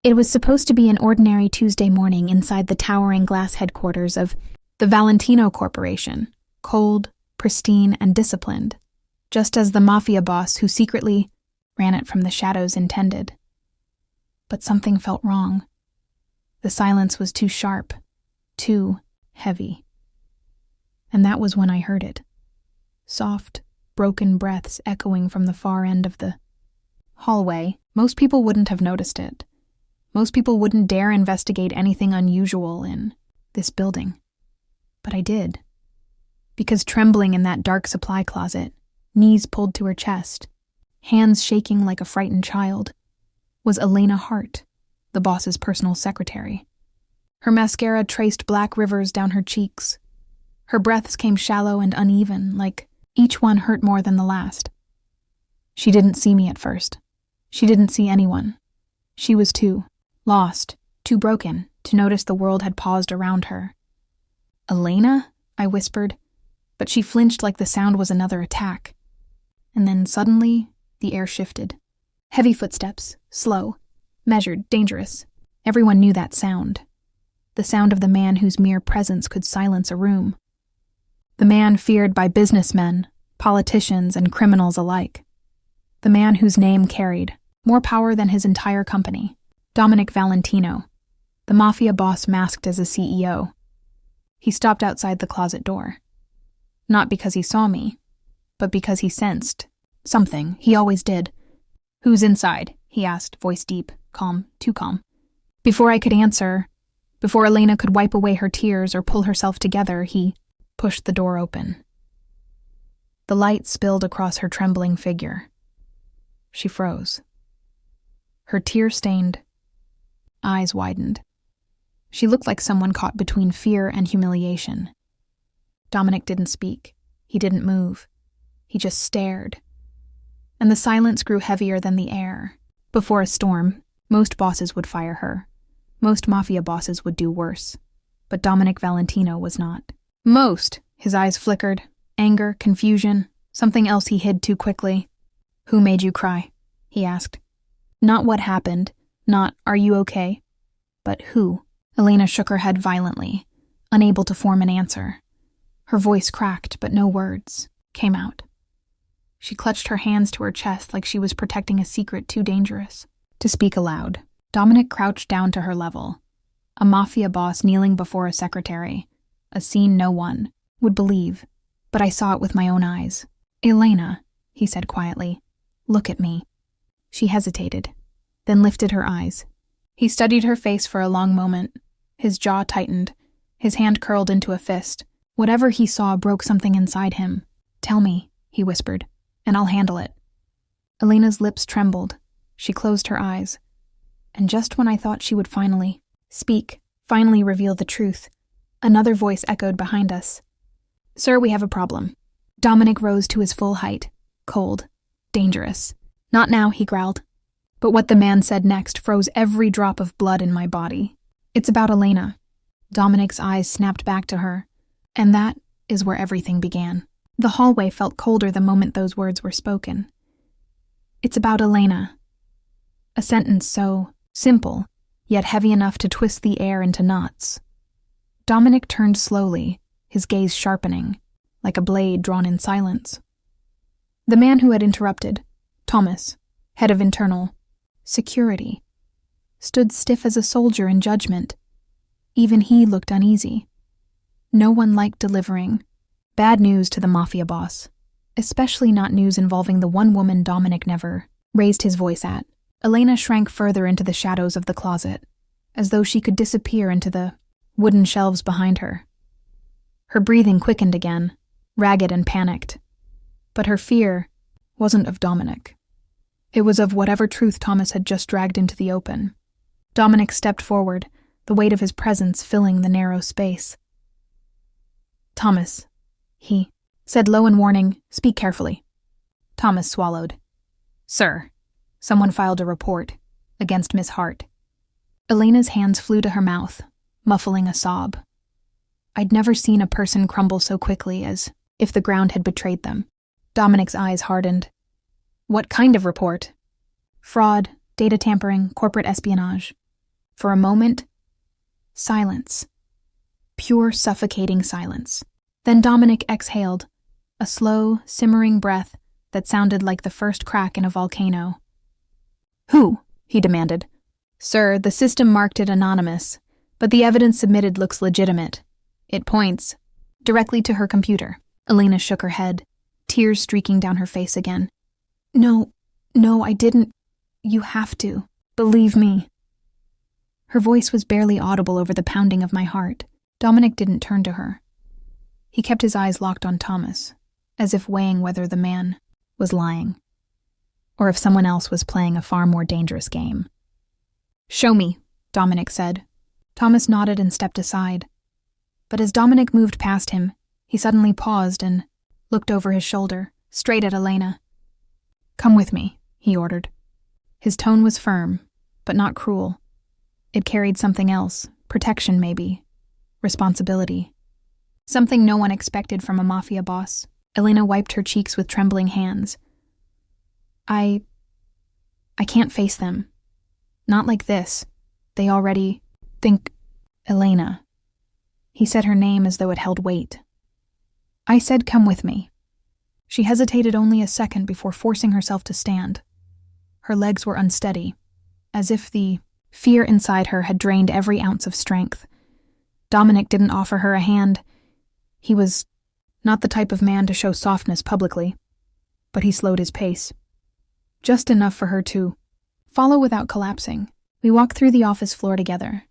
It was supposed to be an ordinary Tuesday morning inside the towering glass headquarters of the Valentino Corporation, cold, pristine, and disciplined, just as the Mafia boss who secretly ran it from the shadows intended. But something felt wrong. The silence was too sharp, too heavy. And that was when I heard it. Soft, broken breaths echoing from the far end of the hallway. Most people wouldn't have noticed it. Most people wouldn't dare investigate anything unusual in this building. But I did. Because trembling in that dark supply closet, knees pulled to her chest, hands shaking like a frightened child, was Elena Hart, the boss's personal secretary. Her mascara traced black rivers down her cheeks. Her breaths came shallow and uneven, like each one hurt more than the last. She didn't see me at first. She didn't see anyone. She was too lost, too broken, to notice the world had paused around her. "Elena?" I whispered, but she flinched like the sound was another attack. And then suddenly, the air shifted. Heavy footsteps, slow, measured, dangerous. Everyone knew that sound. The sound of the man whose mere presence could silence a room. The man feared by businessmen, politicians, and criminals alike. The man whose name carried more power than his entire company. Dominic Valentino, the Mafia boss masked as a CEO. He stopped outside the closet door. Not because he saw me, but because he sensed something. He always did. "Who's inside?" he asked, voice deep, calm, too calm. Before I could answer, before Elena could wipe away her tears or pull herself together, he pushed the door open. The light spilled across her trembling figure. She froze. Her tear-stained eyes widened. She looked like someone caught between fear and humiliation. Dominic didn't speak. He didn't move. He just stared. And the silence grew heavier than the air. Before a storm, most bosses would fire her. Most Mafia bosses would do worse. But Dominic Valentino was not. Most. His eyes flickered. Anger, confusion, something else he hid too quickly. "Who made you cry?" he asked. Not what happened, not "are you okay?" but who. Elena shook her head violently, unable to form an answer. Her voice cracked, but no words came out. She clutched her hands to her chest like she was protecting a secret too dangerous to speak aloud. Dominic crouched down to her level, a Mafia boss kneeling before a secretary, a scene no one would believe, but I saw it with my own eyes. "Elena," he said quietly, "look at me." She hesitated, then lifted her eyes. He studied her face for a long moment. His jaw tightened, his hand curled into a fist. Whatever he saw broke something inside him. "Tell me," he whispered, "and I'll handle it." Elena's lips trembled. She closed her eyes. And just when I thought she would finally speak, finally reveal the truth, another voice echoed behind us. "Sir, we have a problem." Dominic rose to his full height, cold, dangerous. "Not now," he growled. But what the man said next froze every drop of blood in my body. "It's about Elena." Dominic's eyes snapped back to her, and that is where everything began. The hallway felt colder the moment those words were spoken. "It's about Elena." A sentence so simple, yet heavy enough to twist the air into knots. Dominic turned slowly, his gaze sharpening, like a blade drawn in silence. The man who had interrupted, Thomas, head of internal security, stood stiff as a soldier in judgment. Even he looked uneasy. No one liked delivering bad news to the Mafia boss, especially not news involving the one woman Dominic never raised his voice at. Elena shrank further into the shadows of the closet, as though she could disappear into the wooden shelves behind her. Her breathing quickened again, ragged and panicked. But her fear wasn't of Dominic. It was of whatever truth Thomas had just dragged into the open. Dominic stepped forward, the weight of his presence filling the narrow space. "Thomas," he said low in warning, "speak carefully." Thomas swallowed. "Sir, someone filed a report against Miss Hart." Elena's hands flew to her mouth, muffling a sob. I'd never seen a person crumble so quickly, as if the ground had betrayed them. Dominic's eyes hardened. "What kind of report?" "Fraud, data tampering, corporate espionage." For a moment, silence. Pure, suffocating silence. Then Dominic exhaled, a slow, simmering breath that sounded like the first crack in a volcano. "Who?" he demanded. "Sir, the system marked it anonymous, but the evidence submitted looks legitimate. It points directly to her computer." Elena shook her head, tears streaking down her face again. No, I didn't. You have to. Believe me." Her voice was barely audible over the pounding of my heart. Dominic didn't turn to her. He kept his eyes locked on Thomas, as if weighing whether the man was lying, or if someone else was playing a far more dangerous game. "Show me," Dominic said. Thomas nodded and stepped aside. But as Dominic moved past him, he suddenly paused and looked over his shoulder, straight at Elena. "Come with me," he ordered. His tone was firm, but not cruel. It carried something else, protection maybe, responsibility. Something no one expected from a mafia boss. Elena wiped her cheeks with trembling hands. I can't face them. Not like this. They already think Elena." He said her name as though it held weight. "I said come with me." She hesitated only a second before forcing herself to stand. Her legs were unsteady, as if the fear inside her had drained every ounce of strength. Dominic didn't offer her a hand. He was not the type of man to show softness publicly, but he slowed his pace. Just enough for her to follow without collapsing. We walked through the office floor together.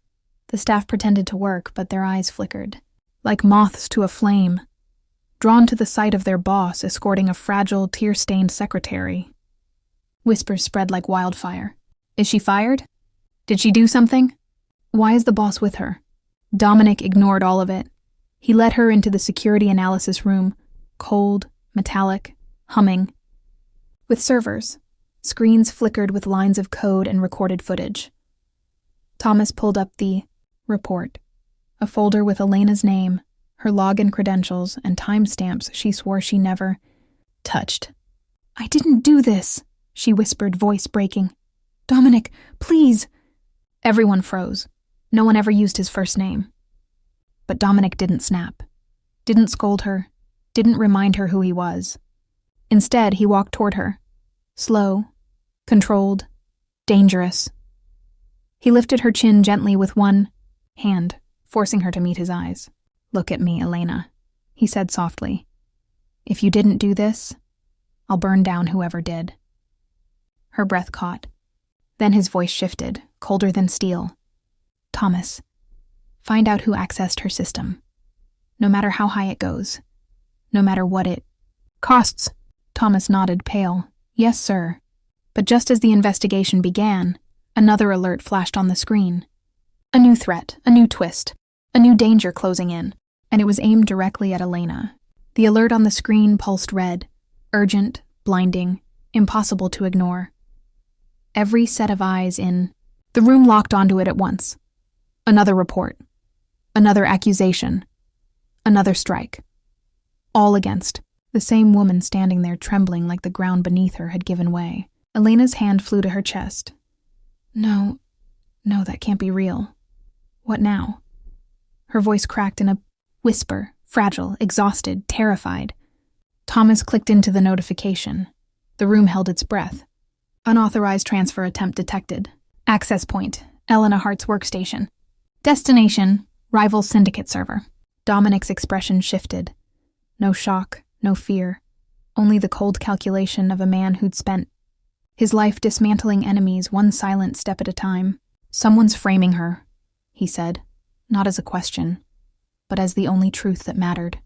The staff pretended to work, but their eyes flickered, like moths to a flame, drawn to the sight of their boss escorting a fragile, tear-stained secretary. Whispers spread like wildfire. "Is she fired? Did she do something? Why is the boss with her?" Dominic ignored all of it. He led her into the security analysis room, cold, metallic, humming. With servers, screens flickered with lines of code and recorded footage. Thomas pulled up the report, a folder with Elena's name, her login credentials, and timestamps she swore she never touched. "I didn't do this," she whispered, voice breaking. "Dominic, please." Everyone froze. No one ever used his first name. But Dominic didn't snap, didn't scold her, didn't remind her who he was. Instead, he walked toward her, slow, controlled, dangerous. He lifted her chin gently with one hand, forcing her to meet his eyes. "Look at me, Elena," he said softly. "If you didn't do this, I'll burn down whoever did." Her breath caught. Then his voice shifted, colder than steel. "Thomas, find out who accessed her system. No matter how high it goes. No matter what it costs." Thomas nodded, pale. "Yes, sir." But just as the investigation began, another alert flashed on the screen. A new threat, a new twist, a new danger closing in, and it was aimed directly at Elena. The alert on the screen pulsed red, urgent, blinding, impossible to ignore. Every set of eyes in the room locked onto it at once. Another report. Another accusation. Another strike. All against the same woman standing there trembling like the ground beneath her had given way. Elena's hand flew to her chest. No, that can't be real. What now?" Her voice cracked in a whisper, fragile, exhausted, terrified. Thomas clicked into the notification. The room held its breath. Unauthorized transfer attempt detected. Access point, Elena Hart's workstation. Destination, rival syndicate server. Dominic's expression shifted. No shock, no fear. Only the cold calculation of a man who'd spent his life dismantling enemies one silent step at a time. "Someone's framing her," he said, not as a question, but as the only truth that mattered.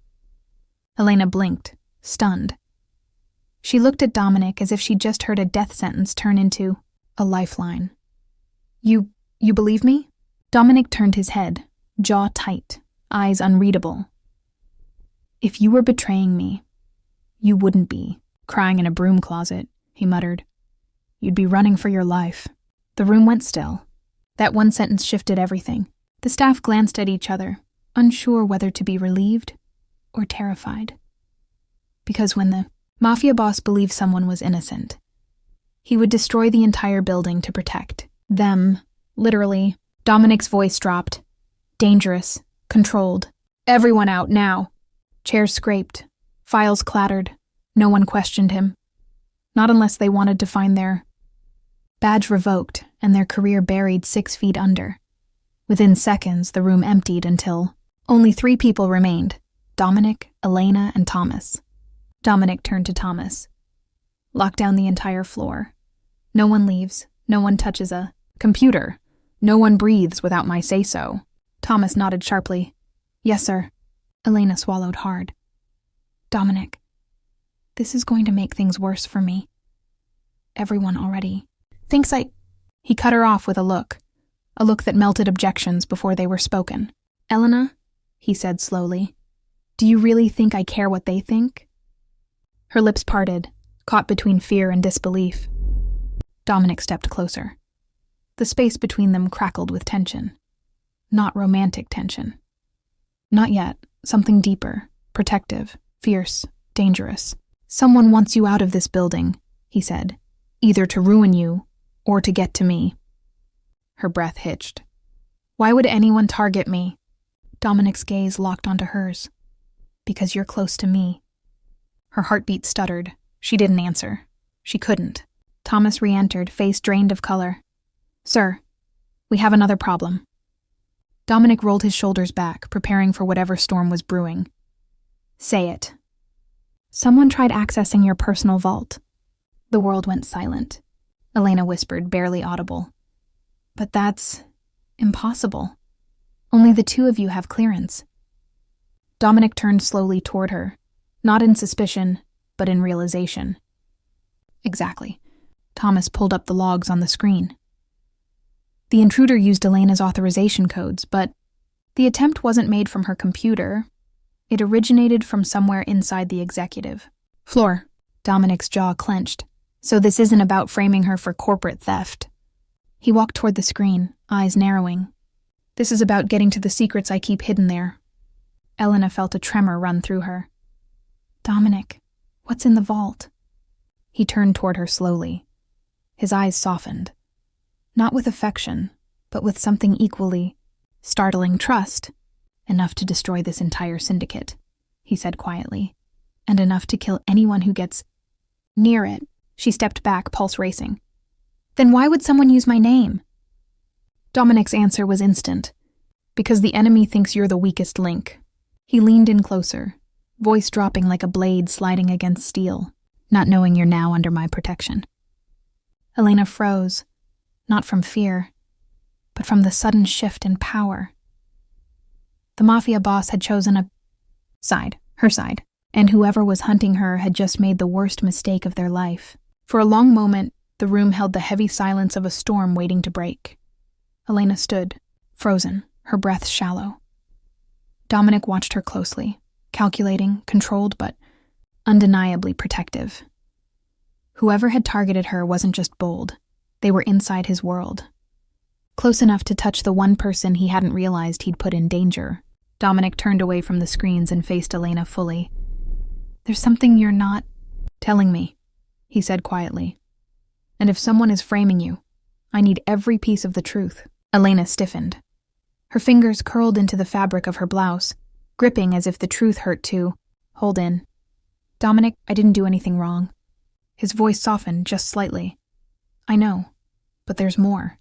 Elena blinked, stunned. She looked at Dominic as if she'd just heard a death sentence turn into a lifeline. You believe me?" Dominic turned his head, jaw tight, eyes unreadable. "If you were betraying me, you wouldn't be crying in a broom closet," he muttered. "You'd be running for your life." The room went still. That one sentence shifted everything. The staff glanced at each other, unsure whether to be relieved or terrified. Because when the Mafia boss believed someone was innocent, he would destroy the entire building to protect them, literally, Dominic's voice dropped. Dangerous. Controlled. Everyone out, now. Chairs scraped. Files clattered. No one questioned him. Not unless they wanted to find their badge revoked and their career buried 6 feet under. Within seconds, the room emptied until only 3 people remained: Dominic, Elena, and Thomas. Dominic turned to Thomas. Lock down the entire floor. No one leaves. No one touches a computer. No one breathes without my say-so. Thomas nodded sharply. Yes, sir. Elena swallowed hard. Dominic, this is going to make things worse for me. Everyone already thinks He cut her off with a look that melted objections before they were spoken. Elena, he said slowly, do you really think I care what they think? Her lips parted, caught between fear and disbelief. Dominic stepped closer. The space between them crackled with tension. Not romantic tension. Not yet. Something deeper, protective, fierce, dangerous. Someone wants you out of this building, he said, either to ruin you or to get to me. Her breath hitched. Why would anyone target me? Dominic's gaze locked onto hers. Because you're close to me. Her heartbeat stuttered. She didn't answer. She couldn't. Thomas re-entered, face drained of color. Sir, we have another problem. Dominic rolled his shoulders back, preparing for whatever storm was brewing. Say it. Someone tried accessing your personal vault. The world went silent. Elena whispered, barely audible. But that's impossible. Only the 2 of you have clearance. Dominic turned slowly toward her, not in suspicion, but in realization. Exactly. Thomas pulled up the logs on the screen. The intruder used Elena's authorization codes, but the attempt wasn't made from her computer. It originated from somewhere inside the executive floor. Dominic's jaw clenched. So this isn't about framing her for corporate theft. He walked toward the screen, eyes narrowing. This is about getting to the secrets I keep hidden there. Elena felt a tremor run through her. Dominic, what's in the vault? He turned toward her slowly. His eyes softened. Not with affection, but with something equally startling: trust. Enough to destroy this entire syndicate, he said quietly, and enough to kill anyone who gets near it. She stepped back, pulse racing. Then why would someone use my name? Dominic's answer was instant. Because the enemy thinks you're the weakest link. He leaned in closer, voice dropping like a blade sliding against steel, not knowing you're now under my protection. Elena froze, not from fear, but from the sudden shift in power. The Mafia boss had chosen a side, her side, and whoever was hunting her had just made the worst mistake of their life. For a long moment, the room held the heavy silence of a storm waiting to break. Elena stood, frozen, her breath shallow. Dominic watched her closely, calculating, controlled, but undeniably protective. Whoever had targeted her wasn't just bold. They were inside his world. Close enough to touch the one person he hadn't realized he'd put in danger. Dominic turned away from the screens and faced Elena fully. There's something you're not telling me, he said quietly. And if someone is framing you, I need every piece of the truth. Elena stiffened. Her fingers curled into the fabric of her blouse, gripping as if the truth hurt to hold in. Dominic, I didn't do anything wrong. His voice softened just slightly. I know, but there's more.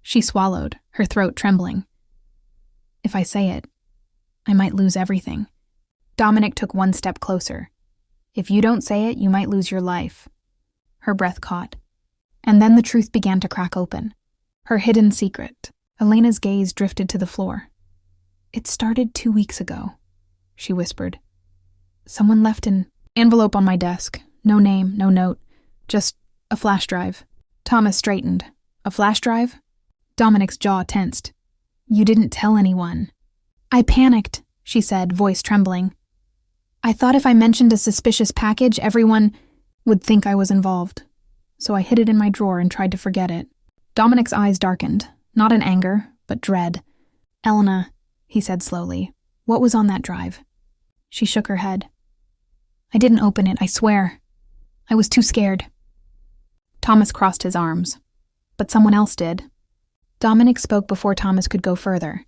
She swallowed, her throat trembling. If I say it, I might lose everything. Dominic took one step closer. If you don't say it, you might lose your life. Her breath caught. And then the truth began to crack open. Her hidden secret. Elena's gaze drifted to the floor. It started 2 weeks ago, she whispered. Someone left an envelope on my desk. No name, no note. Just a flash drive. Thomas straightened. A flash drive? Dominic's jaw tensed. You didn't tell anyone. I panicked, she said, voice trembling. I thought if I mentioned a suspicious package, everyone would think I was involved. So I hid it in my drawer and tried to forget it. Dominic's eyes darkened, not in anger, but dread. Elena, he said slowly, what was on that drive? She shook her head. I didn't open it, I swear. I was too scared. Thomas crossed his arms. But someone else did. Dominic spoke before Thomas could go further.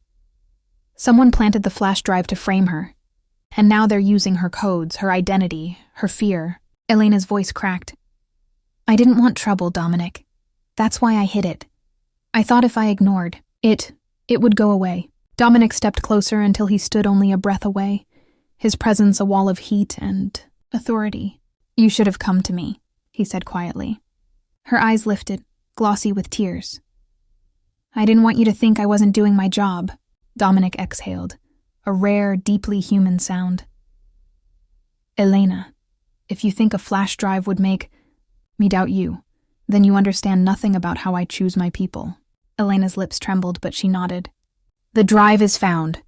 Someone planted the flash drive to frame her, and now they're using her codes, her identity, her fear. Elena's voice cracked. I didn't want trouble, Dominic. That's why I hid it. I thought if I ignored it would go away. Dominic stepped closer until he stood only a breath away, his presence a wall of heat and authority. You should have come to me, he said quietly. Her eyes lifted, glossy with tears. I didn't want you to think I wasn't doing my job, Dominic exhaled, a rare, deeply human sound. Elena, if you think a flash drive would make me doubt you, then you understand nothing about how I choose my people. Elena's lips trembled, but she nodded. The drive is found.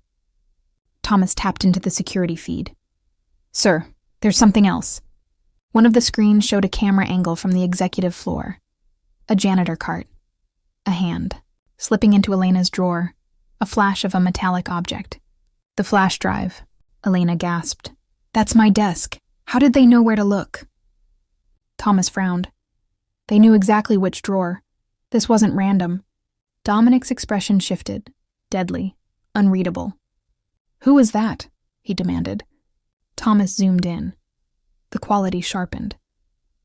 Thomas tapped into the security feed. Sir, there's something else. One of the screens showed a camera angle from the executive floor. A janitor cart. A hand. Slipping into Elena's drawer. A flash of a metallic object. The flash drive. Elena gasped. That's my desk. How did they know where to look? Thomas frowned. They knew exactly which drawer. This wasn't random. Dominic's expression shifted. Deadly. Unreadable. Who was that? He demanded. Thomas zoomed in. The quality sharpened.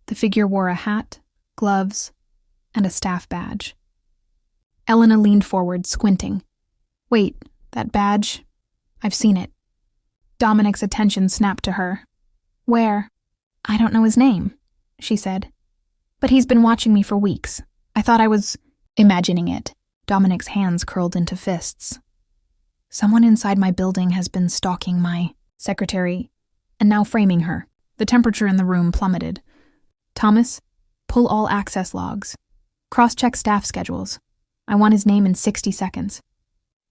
The figure wore a hat, gloves, and a staff badge. Elena leaned forward, squinting. Wait, that badge? I've seen it. Dominic's attention snapped to her. Where? I don't know his name, she said. But he's been watching me for weeks. I thought I was imagining it. Dominic's hands curled into fists. Someone inside my building has been stalking my secretary and now framing her. The temperature in the room plummeted. Thomas, pull all access logs. Cross-check staff schedules. I want his name in 60 seconds.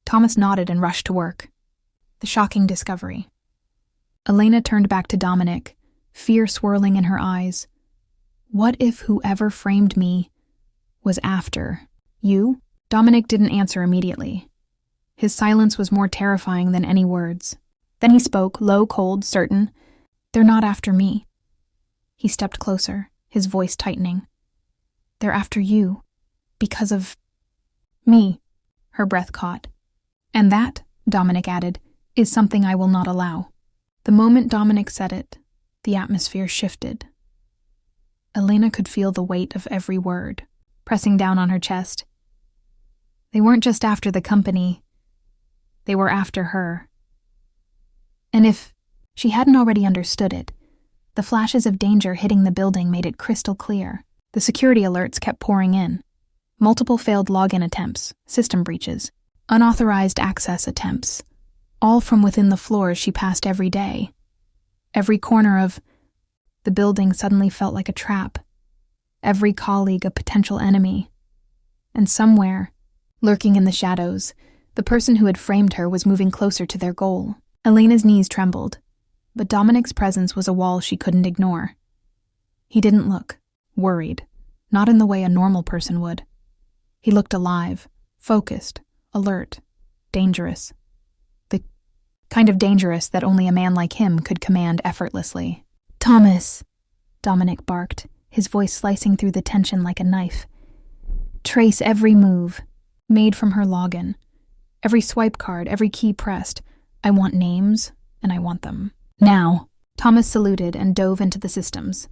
Thomas nodded and rushed to work. The shocking discovery. Elena turned back to Dominic, fear swirling in her eyes. What if whoever framed me was after you? Dominic didn't answer immediately. His silence was more terrifying than any words. Then he spoke, low, cold, certain. They're not after me. He stepped closer, his voice tightening. They're after you. Because of me. Her breath caught. And that, Dominic added, is something I will not allow. The moment Dominic said it, the atmosphere shifted. Elena could feel the weight of every word, pressing down on her chest. They weren't just after the company. They were after her. And if she hadn't already understood it, the flashes of danger hitting the building made it crystal clear. The security alerts kept pouring in. Multiple failed login attempts, system breaches, unauthorized access attempts, all from within the floors she passed every day. Every corner of the building suddenly felt like a trap. Every colleague a potential enemy. And somewhere, lurking in the shadows, the person who had framed her was moving closer to their goal. Elena's knees trembled, but Dominic's presence was a wall she couldn't ignore. He didn't look, worried, not in the way a normal person would. He looked alive, focused, alert, dangerous. The kind of dangerous that only a man like him could command effortlessly. Thomas, Dominic barked, his voice slicing through the tension like a knife. Trace every move, made from her login. Every swipe card, every key pressed. I want names, and I want them. Now. Thomas saluted and dove into the systems.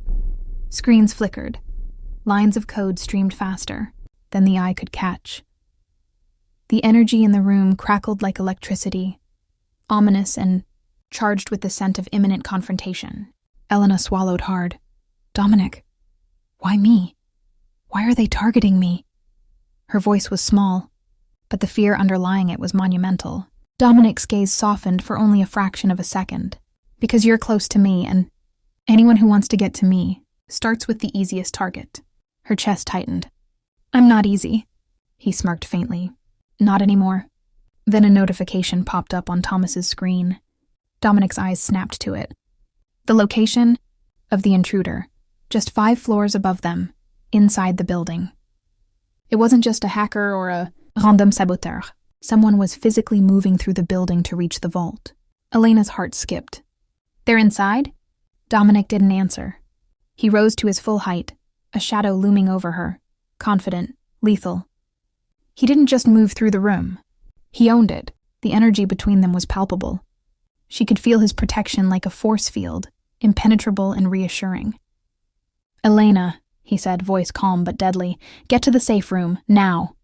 Screens flickered. Lines of code streamed faster than the eye could catch. The energy in the room crackled like electricity, ominous and charged with the scent of imminent confrontation. Elena swallowed hard. Dominic, why me? Why are they targeting me? Her voice was small, but the fear underlying it was monumental. Dominic's gaze softened for only a fraction of a second. Because you're close to me, and anyone who wants to get to me starts with the easiest target. Her chest tightened. I'm not easy, he smirked faintly. Not anymore. Then a notification popped up on Thomas's screen. Dominic's eyes snapped to it. The location of the intruder, just 5 floors above them, inside the building. It wasn't just a hacker or a random saboteur. Someone was physically moving through the building to reach the vault. Elena's heart skipped. They're inside? Dominic didn't answer. He rose to his full height, a shadow looming over her, confident, lethal. He didn't just move through the room. He owned it. The energy between them was palpable. She could feel his protection like a force field, impenetrable and reassuring. "Elena," he said, voice calm but deadly, "get to the safe room, now."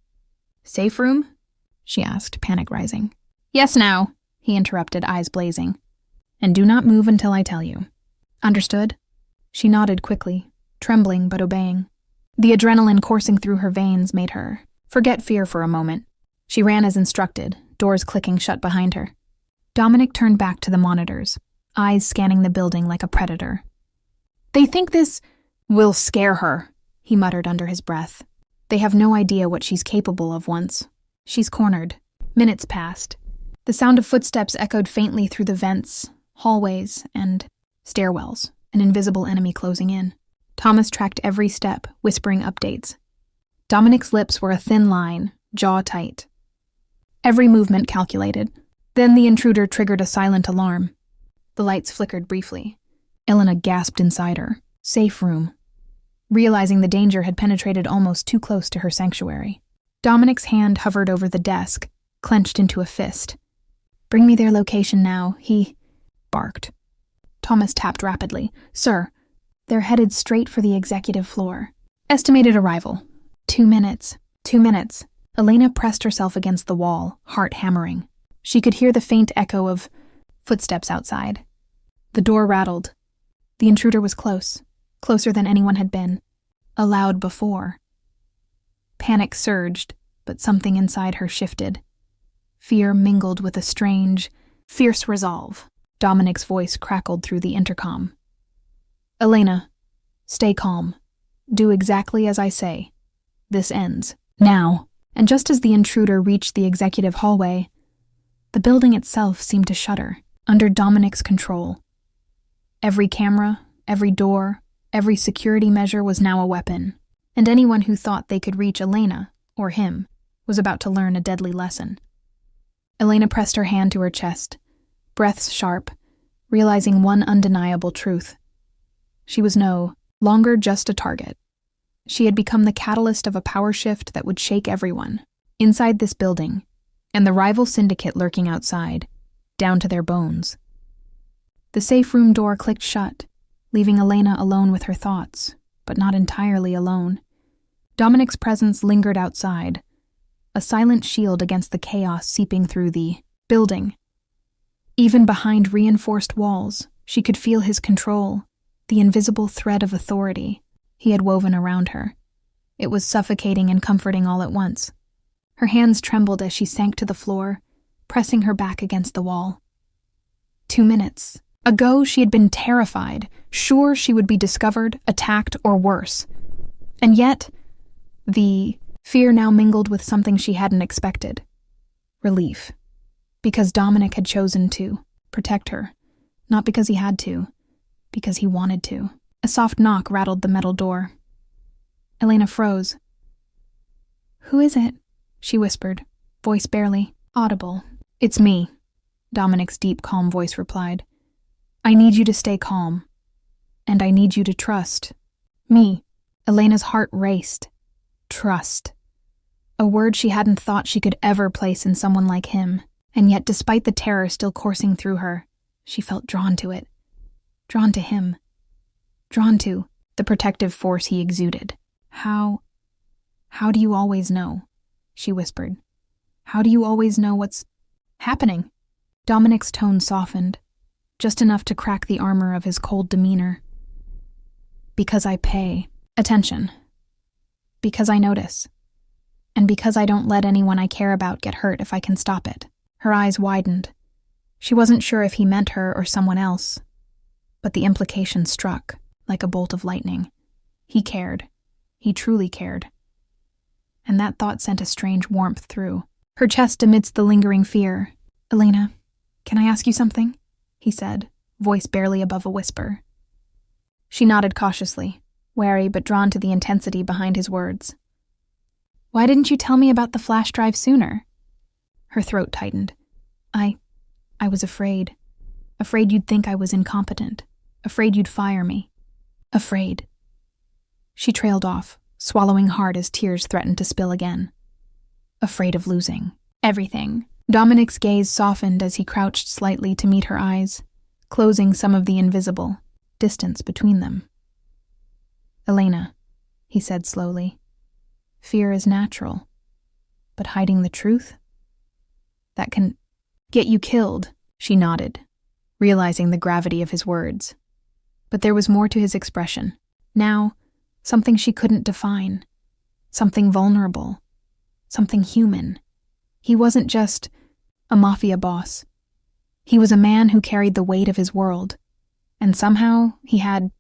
"Safe room?" she asked, panic rising. "Yes, now," he interrupted, eyes blazing. "And do not move until I tell you." "Understood?" She nodded quickly, trembling but obeying. The adrenaline coursing through her veins made her forget fear for a moment. She ran as instructed, doors clicking shut behind her. Dominic turned back to the monitors, eyes scanning the building like a predator. "They think this will scare her," he muttered under his breath. "They have no idea what she's capable of once. She's cornered." Minutes passed. The sound of footsteps echoed faintly through the vents, hallways, and stairwells, an invisible enemy closing in. Thomas tracked every step, whispering updates. Dominic's lips were a thin line, jaw tight. Every movement calculated. Then the intruder triggered a silent alarm. The lights flickered briefly. Elena gasped inside her. Safe room. Realizing the danger had penetrated almost too close to her sanctuary. Dominic's hand hovered over the desk, clenched into a fist. "Bring me their location now," he barked. Thomas tapped rapidly. "Sir." They're headed straight for the executive floor. Estimated arrival. 2 minutes. 2 minutes. Elena pressed herself against the wall, heart hammering. She could hear the faint echo of footsteps outside. The door rattled. The intruder was close, closer than anyone had been. Allowed before. Panic surged, but something inside her shifted. Fear mingled with a strange, fierce resolve. Dominic's voice crackled through the intercom. "Elena, stay calm. Do exactly as I say. This ends. Now." And just as the intruder reached the executive hallway, the building itself seemed to shudder, under Dominic's control. Every camera, every door, every security measure was now a weapon, and anyone who thought they could reach Elena, or him, was about to learn a deadly lesson. Elena pressed her hand to her chest, breaths sharp, realizing one undeniable truth. She was no longer just a target. She had become the catalyst of a power shift that would shake everyone, inside this building, and the rival syndicate lurking outside, down to their bones. The safe room door clicked shut, leaving Elena alone with her thoughts, but not entirely alone. Dominic's presence lingered outside, a silent shield against the chaos seeping through the building. Even behind reinforced walls, she could feel his control, the invisible thread of authority he had woven around her. It was suffocating and comforting all at once. Her hands trembled as she sank to the floor, pressing her back against the wall. 2 minutes. Ago, she had been terrified, sure she would be discovered, attacked, or worse. And yet, the fear now mingled with something she hadn't expected. Relief. Because Dominic had chosen to protect her. Not because he had to, because he wanted to. A soft knock rattled the metal door. Elena froze. "Who is it?" she whispered, voice barely audible. "It's me," Dominic's deep, calm voice replied. "I need you to stay calm. And I need you to trust me." Elena's heart raced. Trust. A word she hadn't thought she could ever place in someone like him. And yet, despite the terror still coursing through her, she felt drawn to it. Drawn to him. Drawn to the protective force he exuded. How do you always know?" she whispered. "How do you always know what's happening?" Dominic's tone softened, just enough to crack the armor of his cold demeanor. "Because I pay attention. Because I notice. And because I don't let anyone I care about get hurt if I can stop it." Her eyes widened. She wasn't sure if he meant her or someone else, but the implication struck like a bolt of lightning. He cared. He truly cared. And that thought sent a strange warmth through her chest amidst the lingering fear. "Elena, can I ask you something?" he said, voice barely above a whisper. She nodded cautiously, wary but drawn to the intensity behind his words. "Why didn't you tell me about the flash drive sooner?" Her throat tightened. I was afraid. Afraid you'd think I was incompetent. Afraid you'd fire me. Afraid." She trailed off, swallowing hard as tears threatened to spill again. afraid of losing everything. Dominic's gaze softened as he crouched slightly to meet her eyes, closing some of the invisible distance between them. "Elena," he said slowly, "fear is natural, but hiding the truth? That can get you killed." She nodded, realizing the gravity of his words. But there was more to his expression. Now, something she couldn't define. Something vulnerable. Something human. He wasn't just a mafia boss. He was a man who carried the weight of his world, and somehow he had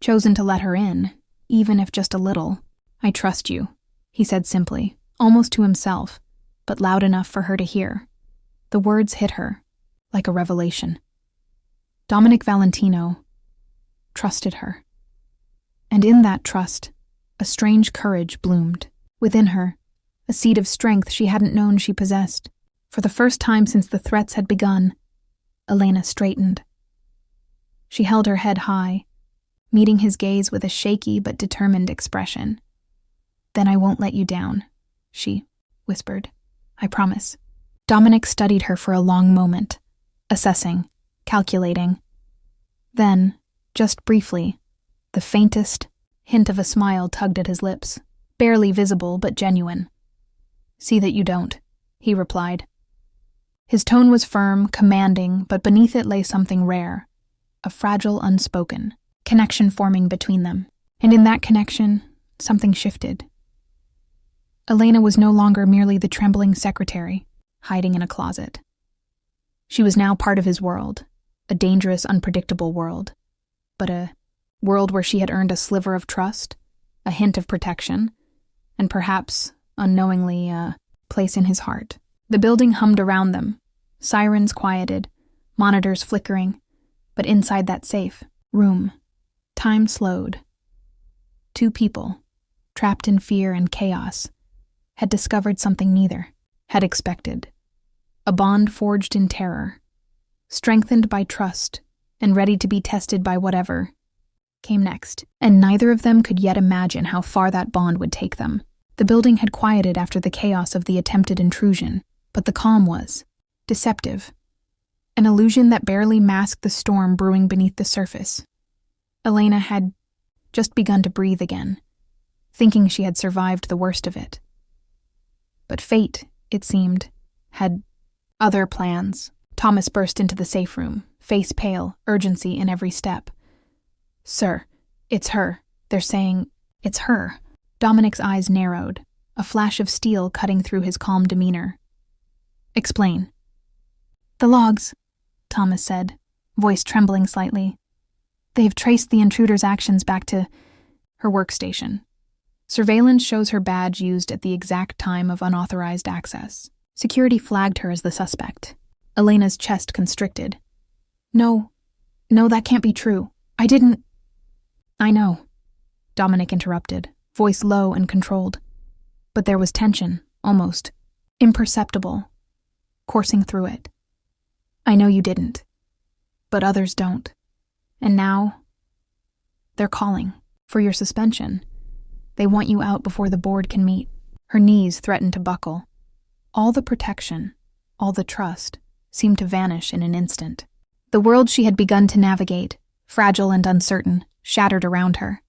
chosen to let her in, even if just a little. "I trust you," he said simply, almost to himself, but loud enough for her to hear. The words hit her, like a revelation. Dominic Valentino trusted her. And in that trust, a strange courage bloomed. Within her, a seed of strength she hadn't known she possessed. For the first time since the threats had begun, Elena straightened. She held her head high, meeting his gaze with a shaky but determined expression. "Then I won't let you down," she whispered. "I promise." Dominic studied her for a long moment, assessing, calculating. Then, just briefly, the faintest hint of a smile tugged at his lips, barely visible but genuine. "See that you don't," he replied. His tone was firm, commanding, but beneath it lay something rare, a fragile unspoken connection forming between them. And in that connection, something shifted. Elena was no longer merely the trembling secretary, hiding in a closet. She was now part of his world, a dangerous, unpredictable world, but a world where she had earned a sliver of trust, a hint of protection, and perhaps, unknowingly, a place in his heart. The building hummed around them, sirens quieted, monitors flickering, but inside that safe room, time slowed. Two people, trapped in fear and chaos, had discovered something neither had expected. A bond forged in terror, strengthened by trust, and ready to be tested by whatever came next. And neither of them could yet imagine how far that bond would take them. The building had quieted after the chaos of the attempted intrusion, but the calm was deceptive, an illusion that barely masked the storm brewing beneath the surface. Elena had just begun to breathe again, thinking she had survived the worst of it. But fate, it seemed, had other plans. Thomas burst into the safe room, face pale, urgency in every step. "Sir, it's her. They're saying it's her." Dominic's eyes narrowed, a flash of steel cutting through his calm demeanor. "Explain." "The logs," Thomas said, voice trembling slightly. "They've traced the intruder's actions back to her workstation. Surveillance shows her badge used at the exact time of unauthorized access. Security flagged her as the suspect." Elena's chest constricted. No, that can't be true. I didn't." "I know," Dominic interrupted, voice low and controlled. But there was tension, almost imperceptible, coursing through it. "I know you didn't, but others don't. And now, they're calling for your suspension. They want you out before the board can meet." Her knees threatened to buckle. All the protection, all the trust, seemed to vanish in an instant. The world she had begun to navigate, fragile and uncertain, shattered around her.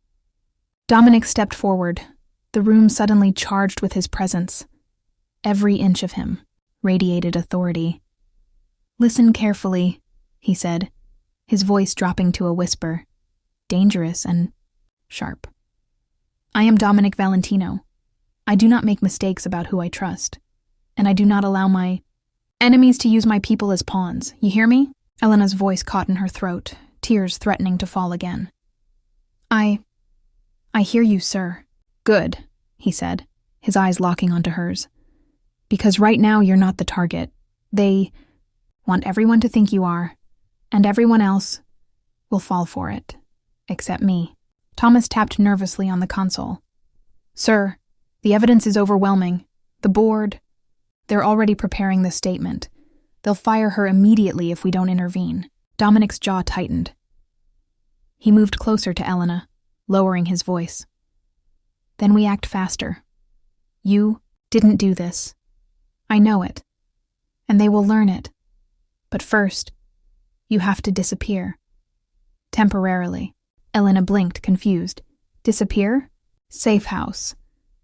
Dominic stepped forward, the room suddenly charged with his presence. Every inch of him radiated authority. "Listen carefully," he said, his voice dropping to a whisper, dangerous and sharp. "I am Dominic Valentino. I do not make mistakes about who I trust, and I do not allow my enemies to use my people as pawns. You hear me?" Elena's voice caught in her throat, tears threatening to fall again. I hear you, sir." "Good," he said, his eyes locking onto hers. "Because right now you're not the target. They want everyone to think you are, and everyone else will fall for it, except me." Thomas tapped nervously on the console. "Sir, the evidence is overwhelming. The board, they're already preparing the statement. They'll fire her immediately if we don't intervene." Dominic's jaw tightened. He moved closer to Elena, lowering his voice. "Then we act faster. You didn't do this. I know it. And they will learn it. But first, you have to disappear. Temporarily. Elena blinked, confused. Disappear? Safe house.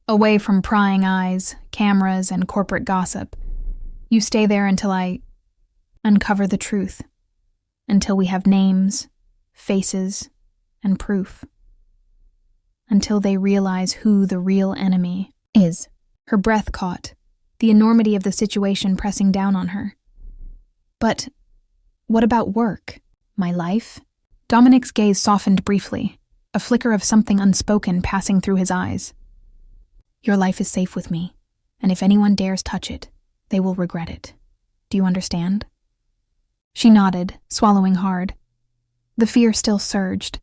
Away from prying eyes, cameras, and corporate gossip. You stay there until I uncover the truth. Until we have names, faces, and proof. Until they realize who the real enemy is. Her breath caught, the enormity of the situation pressing down on her. But what about work? My life? Dominic's gaze softened briefly, a flicker of something unspoken passing through his eyes. Your life is safe with me, and if anyone dares touch it, they will regret it. Do you understand? She nodded, swallowing hard. The fear still surged,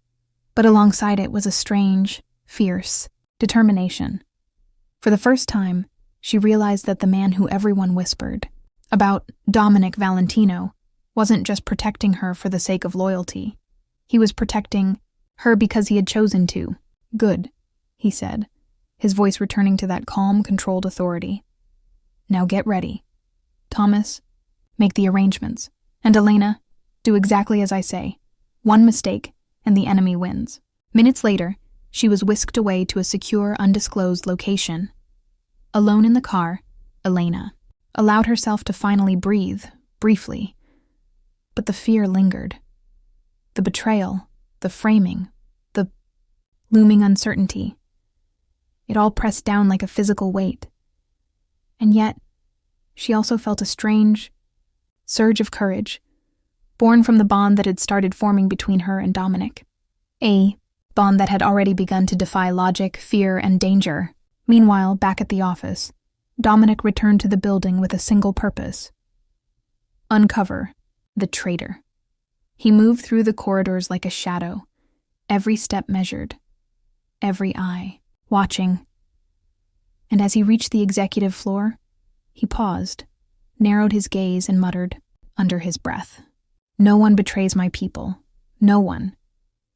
but alongside it was a strange, fierce determination. For the first time, she realized that the man who everyone whispered about, Dominic Valentino, wasn't just protecting her for the sake of loyalty. He was protecting her because he had chosen to. Good, he said, his voice returning to that calm, controlled authority. Now get ready. Thomas, make the arrangements. And Elena, do exactly as I say. One mistake, and the enemy wins. Minutes later, she was whisked away to a secure, undisclosed location. Alone in the car, Elena allowed herself to finally breathe, briefly. But the fear lingered. The betrayal, the framing, the looming uncertainty. It all pressed down like a physical weight. And yet, she also felt a strange surge of courage, born from the bond that had started forming between her and Dominic. A bond that had already begun to defy logic, fear, and danger. Meanwhile, back at the office, Dominic returned to the building with a single purpose: uncover the traitor. He moved through the corridors like a shadow, every step measured, every eye watching. And as he reached the executive floor, he paused, narrowed his gaze, and muttered, under his breath, "No one betrays my people. No one.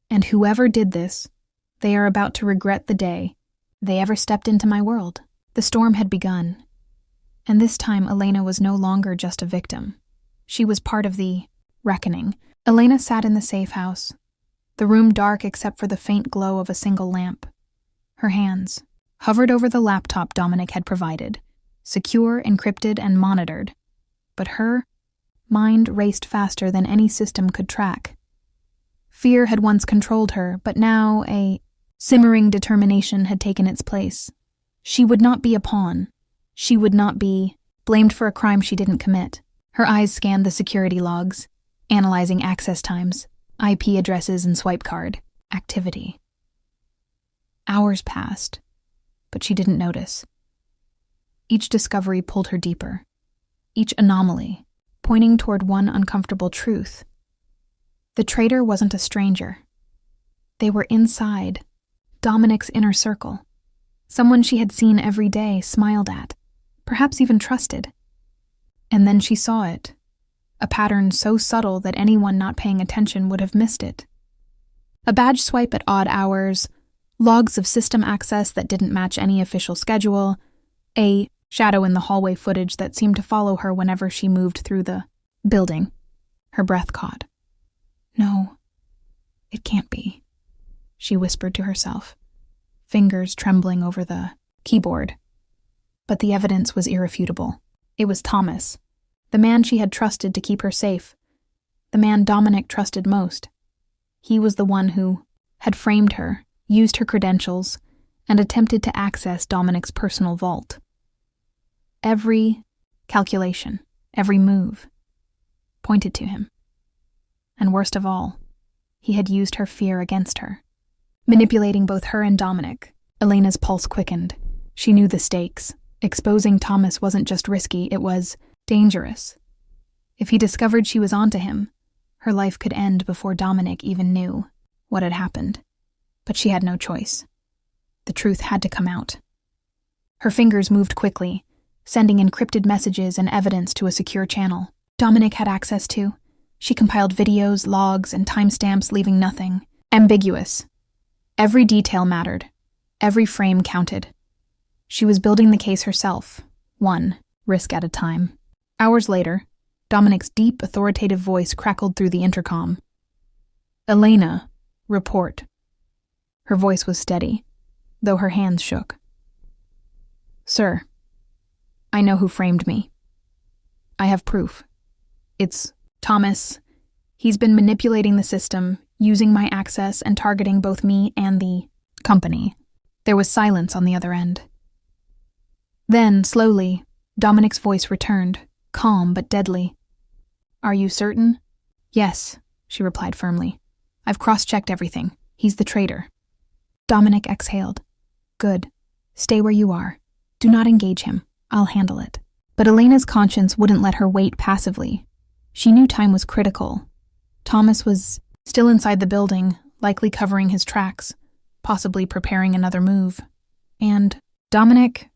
And whoever did this, they are about to regret the day they ever stepped into my world." The storm had begun, and this time Elena was no longer just a victim. She was part of the reckoning. Elena sat in the safe house, the room dark except for the faint glow of a single lamp. Her hands hovered over the laptop Dominic had provided, secure, encrypted, and monitored. But her mind raced faster than any system could track. Fear had once controlled her, but now a simmering determination had taken its place. She would not be a pawn. She would not be blamed for a crime she didn't commit. Her eyes scanned the security logs, analyzing access times, IP addresses, and swipe card activity. Hours passed, but she didn't notice. Each discovery pulled her deeper, each anomaly pointing toward one uncomfortable truth. The traitor wasn't a stranger. They were inside Dominic's inner circle, someone she had seen every day, smiled at, perhaps even trusted. And then she saw it, a pattern so subtle that anyone not paying attention would have missed it. A badge swipe at odd hours, logs of system access that didn't match any official schedule, a shadow in the hallway footage that seemed to follow her whenever she moved through the building. Her breath caught. No, it can't be, she whispered to herself, fingers trembling over the keyboard. But the evidence was irrefutable. It was Thomas, the man she had trusted to keep her safe, the man Dominic trusted most. He was the one who had framed her, used her credentials, and attempted to access Dominic's personal vault. Every calculation, every move, pointed to him. And worst of all, he had used her fear against her, manipulating both her and Dominic. Elena's pulse quickened. She knew the stakes. Exposing Thomas wasn't just risky, it was dangerous. If he discovered she was onto him, her life could end before Dominic even knew what had happened. But she had no choice. The truth had to come out. Her fingers moved quickly, sending encrypted messages and evidence to a secure channel Dominic had access to. She compiled videos, logs, and timestamps, leaving nothing ambiguous. Every detail mattered. Every frame counted. She was building the case herself, one risk at a time. Hours later, Dominic's deep, authoritative voice crackled through the intercom. "Elena, report." Her voice was steady, though her hands shook. "Sir, I know who framed me. I have proof. It's Thomas. He's been manipulating the system, using my access and targeting both me and the company." There was silence on the other end. Then, slowly, Dominic's voice returned, calm but deadly. "Are you certain?" "Yes," she replied firmly. "I've cross-checked everything. He's the traitor." Dominic exhaled. "Good. Stay where you are. Do not engage him. I'll handle it." But Elena's conscience wouldn't let her wait passively. She knew time was critical. Thomas was still inside the building, likely covering his tracks, possibly preparing another move. And Dominic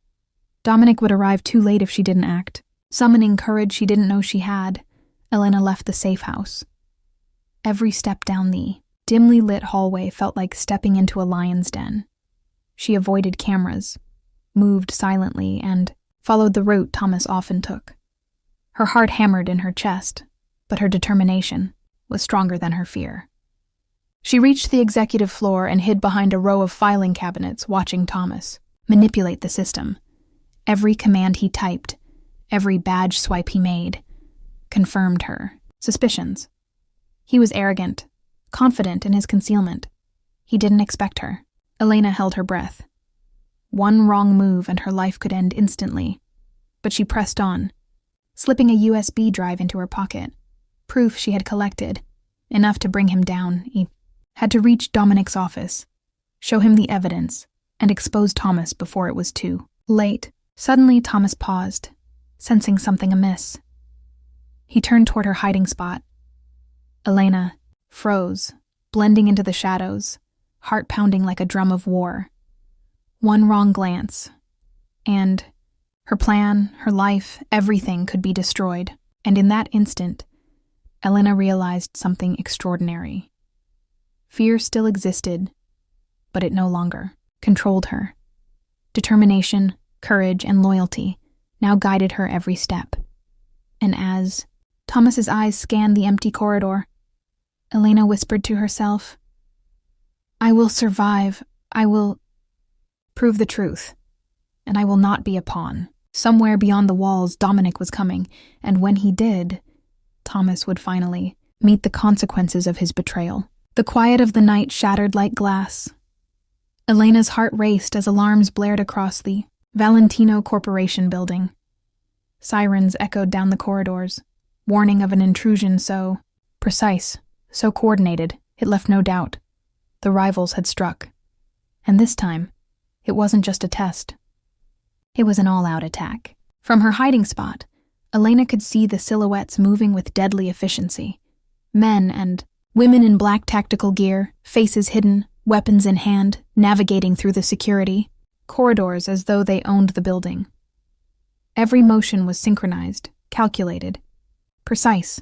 would arrive too late if she didn't act. Summoning courage she didn't know she had, Elena left the safe house. Every step down the dimly lit hallway felt like stepping into a lion's den. She avoided cameras, moved silently, and followed the route Thomas often took. Her heart hammered in her chest, but her determination was stronger than her fear. She reached the executive floor and hid behind a row of filing cabinets, watching Thomas manipulate the system. Every command he typed, every badge swipe he made, confirmed her suspicions. He was arrogant, confident in his concealment. He didn't expect her. Elena held her breath. One wrong move and her life could end instantly. But she pressed on, slipping a USB drive into her pocket, proof she had collected, enough to bring him down. He had to reach Dominic's office, show him the evidence, and expose Thomas before it was too late. Suddenly, Thomas paused, sensing something amiss. He turned toward her hiding spot. Elena froze, blending into the shadows, heart pounding like a drum of war. One wrong glance, and her plan, her life, everything could be destroyed. And in that instant, Elena realized something extraordinary. Fear still existed, but it no longer controlled her. Determination, courage, and loyalty now guided her every step. And as Thomas's eyes scanned the empty corridor, Elena whispered to herself, "I will survive. I will prove the truth, and I will not be a pawn." Somewhere beyond the walls, Dominic was coming, and when he did, Thomas would finally meet the consequences of his betrayal. The quiet of the night shattered like glass. Elena's heart raced as alarms blared across the Valentino Corporation building. Sirens echoed down the corridors, warning of an intrusion so precise, so coordinated, it left no doubt. The rivals had struck. And this time, it wasn't just a test. It was an all-out attack. From her hiding spot, Elena could see the silhouettes moving with deadly efficiency. Men and women in black tactical gear, faces hidden, weapons in hand, navigating through the security corridors as though they owned the building. Every motion was synchronized, calculated, precise.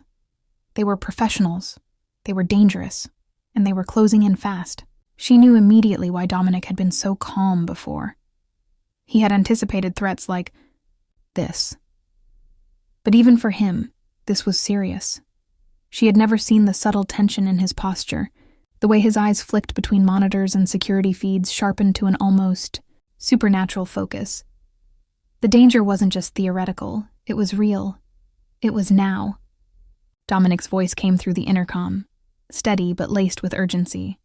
They were professionals, they were dangerous, and they were closing in fast. She knew immediately why Dominic had been so calm before. He had anticipated threats like this. But even for him, this was serious. She had never seen the subtle tension in his posture, the way his eyes flicked between monitors and security feeds sharpened to an almost supernatural focus. The danger wasn't just theoretical, it was real. It was now. Dominic's voice came through the intercom, steady but laced with urgency.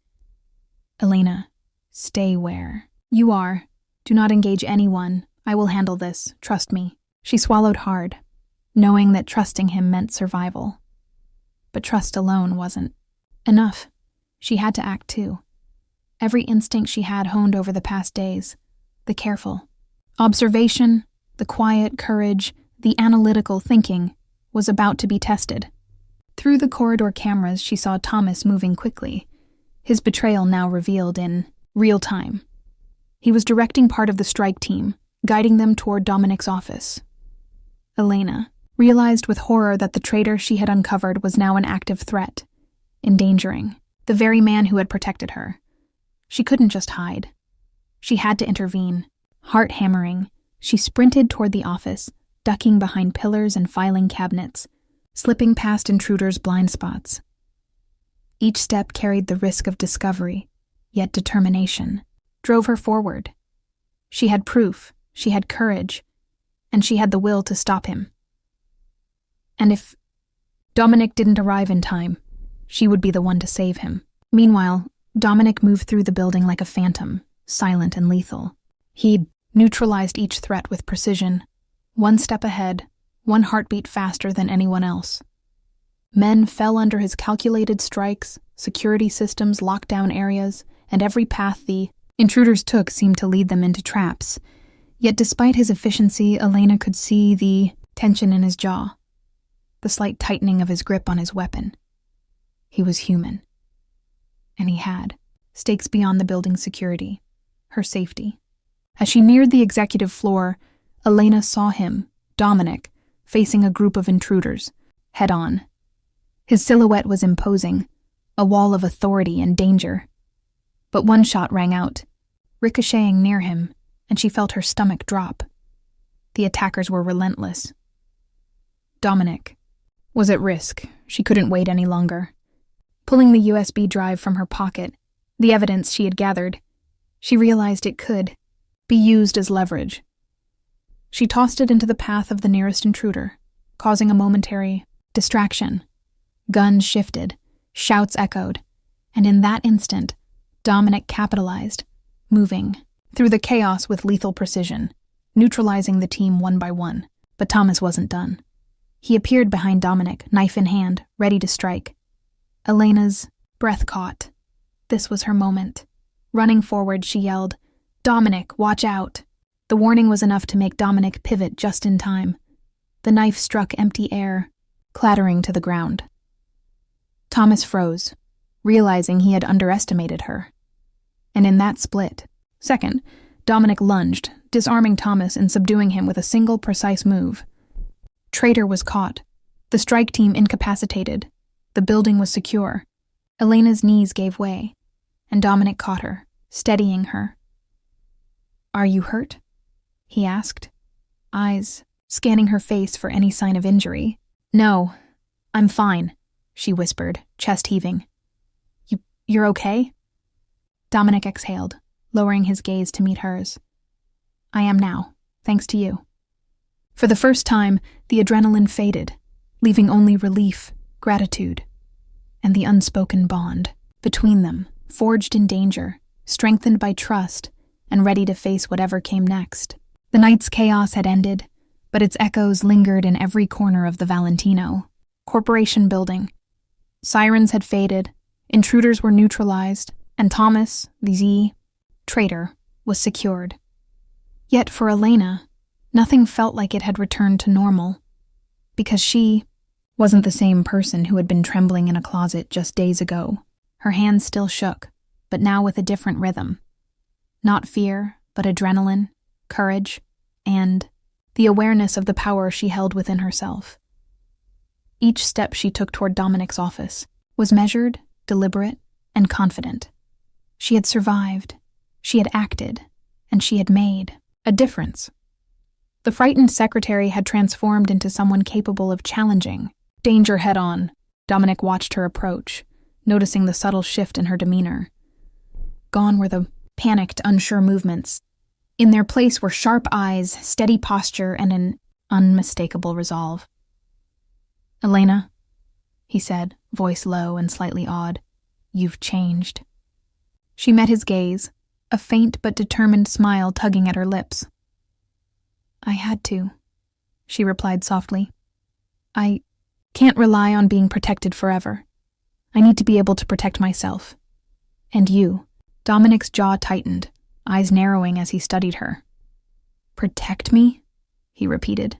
"Elena, stay where you are. Do not engage anyone. I will handle this. Trust me." She swallowed hard, knowing that trusting him meant survival. But trust alone wasn't enough. She had to act too. Every instinct she had honed over the past days, the careful observation, the quiet courage, the analytical thinking, was about to be tested. Through the corridor cameras, she saw Thomas moving quickly, his betrayal now revealed in real time. He was directing part of the strike team, guiding them toward Dominic's office. Elena realized with horror that the traitor she had uncovered was now an active threat, endangering the very man who had protected her. She couldn't just hide. She had to intervene. Heart hammering, she sprinted toward the office, ducking behind pillars and filing cabinets, slipping past intruders' blind spots. Each step carried the risk of discovery, yet determination drove her forward. She had proof, she had courage, and she had the will to stop him. And if Dominic didn't arrive in time, she would be the one to save him. Meanwhile, Dominic moved through the building like a phantom, silent and lethal. He'd neutralized each threat with precision, one step ahead, one heartbeat faster than anyone else. Men fell under his calculated strikes, security systems locked down areas, and every path the intruders took seemed to lead them into traps. Yet despite his efficiency, Elena could see the tension in his jaw, the slight tightening of his grip on his weapon. He was human. And he had stakes beyond the building's security, her safety. As she neared the executive floor, Elena saw him, Dominic, facing a group of intruders, head-on. His silhouette was imposing, a wall of authority and danger. But one shot rang out, ricocheting near him, and she felt her stomach drop. The attackers were relentless. Dominic was at risk. She couldn't wait any longer. Pulling the USB drive from her pocket, the evidence she had gathered, she realized it could be used as leverage. She tossed it into the path of the nearest intruder, causing a momentary distraction. Guns shifted, shouts echoed, and in that instant, Dominic capitalized, moving through the chaos with lethal precision, neutralizing the team one by one. But Thomas wasn't done. He appeared behind Dominic, knife in hand, ready to strike. Elena's breath caught. This was her moment. Running forward, she yelled, "Dominic, watch out!" The warning was enough to make Dominic pivot just in time. The knife struck empty air, clattering to the ground. Thomas froze, realizing he had underestimated her. And in that split second, Dominic lunged, disarming Thomas and subduing him with a single precise move. Traitor was caught, the strike team incapacitated, the building was secure. Elena's knees gave way, and Dominic caught her, steadying her. "Are you hurt?" he asked, eyes scanning her face for any sign of injury. "No, I'm fine," she whispered, chest heaving. You're okay?" Dominic exhaled, lowering his gaze to meet hers. "I am now, thanks to you." For the first time, the adrenaline faded, leaving only relief, gratitude, and the unspoken bond between them, forged in danger, strengthened by trust, and ready to face whatever came next. The night's chaos had ended, but its echoes lingered in every corner of the Valentino Corporation building. Sirens had faded, intruders were neutralized, and Thomas, the Z traitor, was secured. Yet for Elena, nothing felt like it had returned to normal, because she wasn't the same person who had been trembling in a closet just days ago. Her hands still shook, but now with a different rhythm. Not fear, but adrenaline, courage, and the awareness of the power she held within herself. Each step she took toward Dominic's office was measured, deliberate, and confident. She had survived, she had acted, and she had made a difference. The frightened secretary had transformed into someone capable of challenging danger head-on. Dominic watched her approach, noticing the subtle shift in her demeanor. Gone were the panicked, unsure movements. In their place were sharp eyes, steady posture, and an unmistakable resolve. "Elena," he said, voice low and slightly awed, "you've changed." She met his gaze, a faint but determined smile tugging at her lips. "I had to," she replied softly. "I can't rely on being protected forever. I need to be able to protect myself. And you." Dominic's jaw tightened, eyes narrowing as he studied her. "Protect me?" he repeated,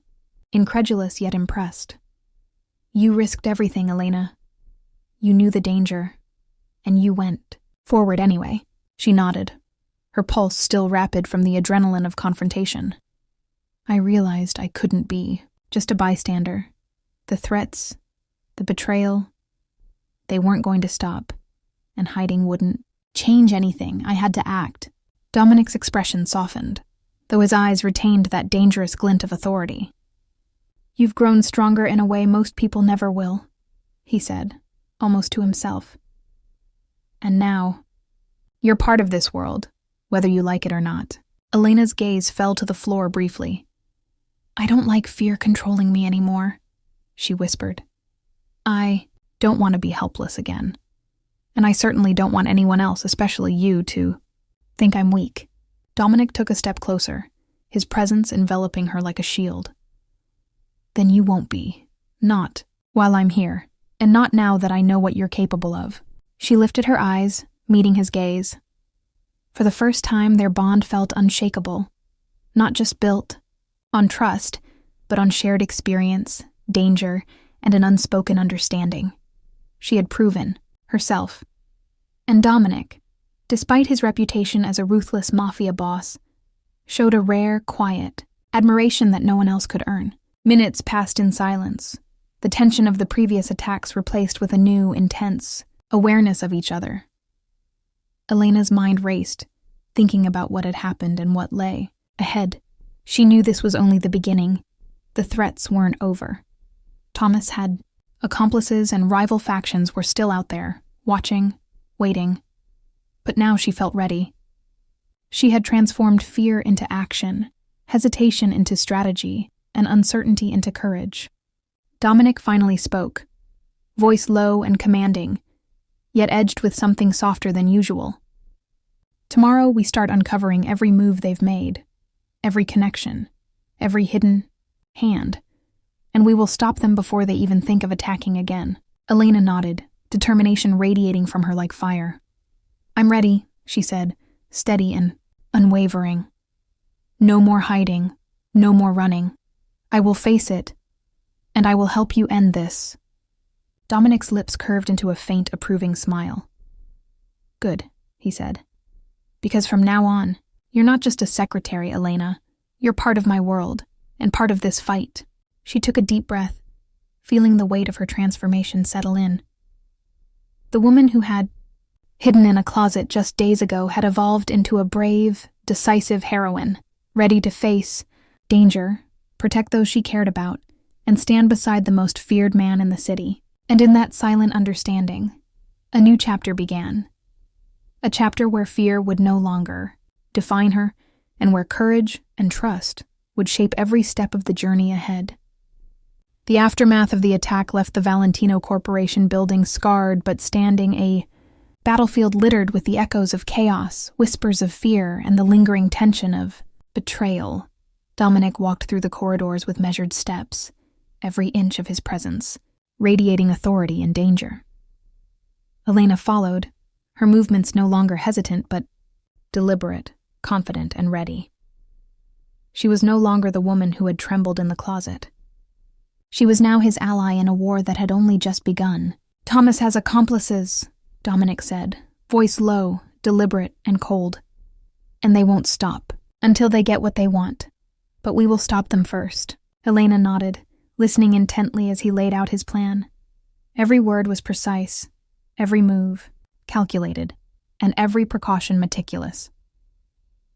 incredulous yet impressed. "You risked everything, Elena. You knew the danger, and you went forward anyway." She nodded, her pulse still rapid from the adrenaline of confrontation. "I realized I couldn't be just a bystander. The threats, the betrayal, they weren't going to stop, and hiding wouldn't change anything. I had to act." Dominic's expression softened, though his eyes retained that dangerous glint of authority. "You've grown stronger in a way most people never will," he said, almost to himself. "And now, you're part of this world, whether you like it or not." Elena's gaze fell to the floor briefly. "I don't like fear controlling me anymore," she whispered. "I don't want to be helpless again. And I certainly don't want anyone else, especially you, to think I'm weak." Dominic took a step closer, his presence enveloping her like a shield. "Then you won't be. Not while I'm here, and not now that I know what you're capable of." She lifted her eyes, meeting his gaze. For the first time, their bond felt unshakable, not just built on trust, but on shared experience, danger, and an unspoken understanding. She had proven herself. And Dominic, despite his reputation as a ruthless mafia boss, showed a rare, quiet admiration that no one else could earn. Minutes passed in silence, the tension of the previous attacks replaced with a new, intense awareness of each other. Elena's mind raced, thinking about what had happened and what lay ahead. She knew this was only the beginning. The threats weren't over. Thomas had accomplices, and rival factions were still out there, watching, waiting. But now she felt ready. She had transformed fear into action, hesitation into strategy, and uncertainty into courage. Dominic finally spoke, voice low and commanding, yet edged with something softer than usual. "Tomorrow we start uncovering every move they've made, every connection, every hidden hand, and we will stop them before they even think of attacking again." Elena nodded, determination radiating from her like fire. "I'm ready," she said, steady and unwavering. "No more hiding, no more running. I will face it, and I will help you end this." Dominic's lips curved into a faint, approving smile. "Good," he said. "Because from now on, you're not just a secretary, Elena. You're part of my world, and part of this fight." She took a deep breath, feeling the weight of her transformation settle in. The woman who had hidden in a closet just days ago had evolved into a brave, decisive heroine, ready to face danger, protect those she cared about, and stand beside the most feared man in the city. And in that silent understanding, a new chapter began. A chapter where fear would no longer define her, and where courage and trust would shape every step of the journey ahead. The aftermath of the attack left the Valentino Corporation building scarred but standing, a battlefield littered with the echoes of chaos, whispers of fear, and the lingering tension of betrayal. Dominic walked through the corridors with measured steps, every inch of his presence radiating authority and danger. Elena followed, her movements no longer hesitant but deliberate, confident, and ready. She was no longer the woman who had trembled in the closet. She was now his ally in a war that had only just begun. "Thomas has accomplices," Dominic said, voice low, deliberate, and cold. "And they won't stop until they get what they want. But we will stop them first." Elena nodded, listening intently as he laid out his plan. Every word was precise, every move calculated, and every precaution meticulous.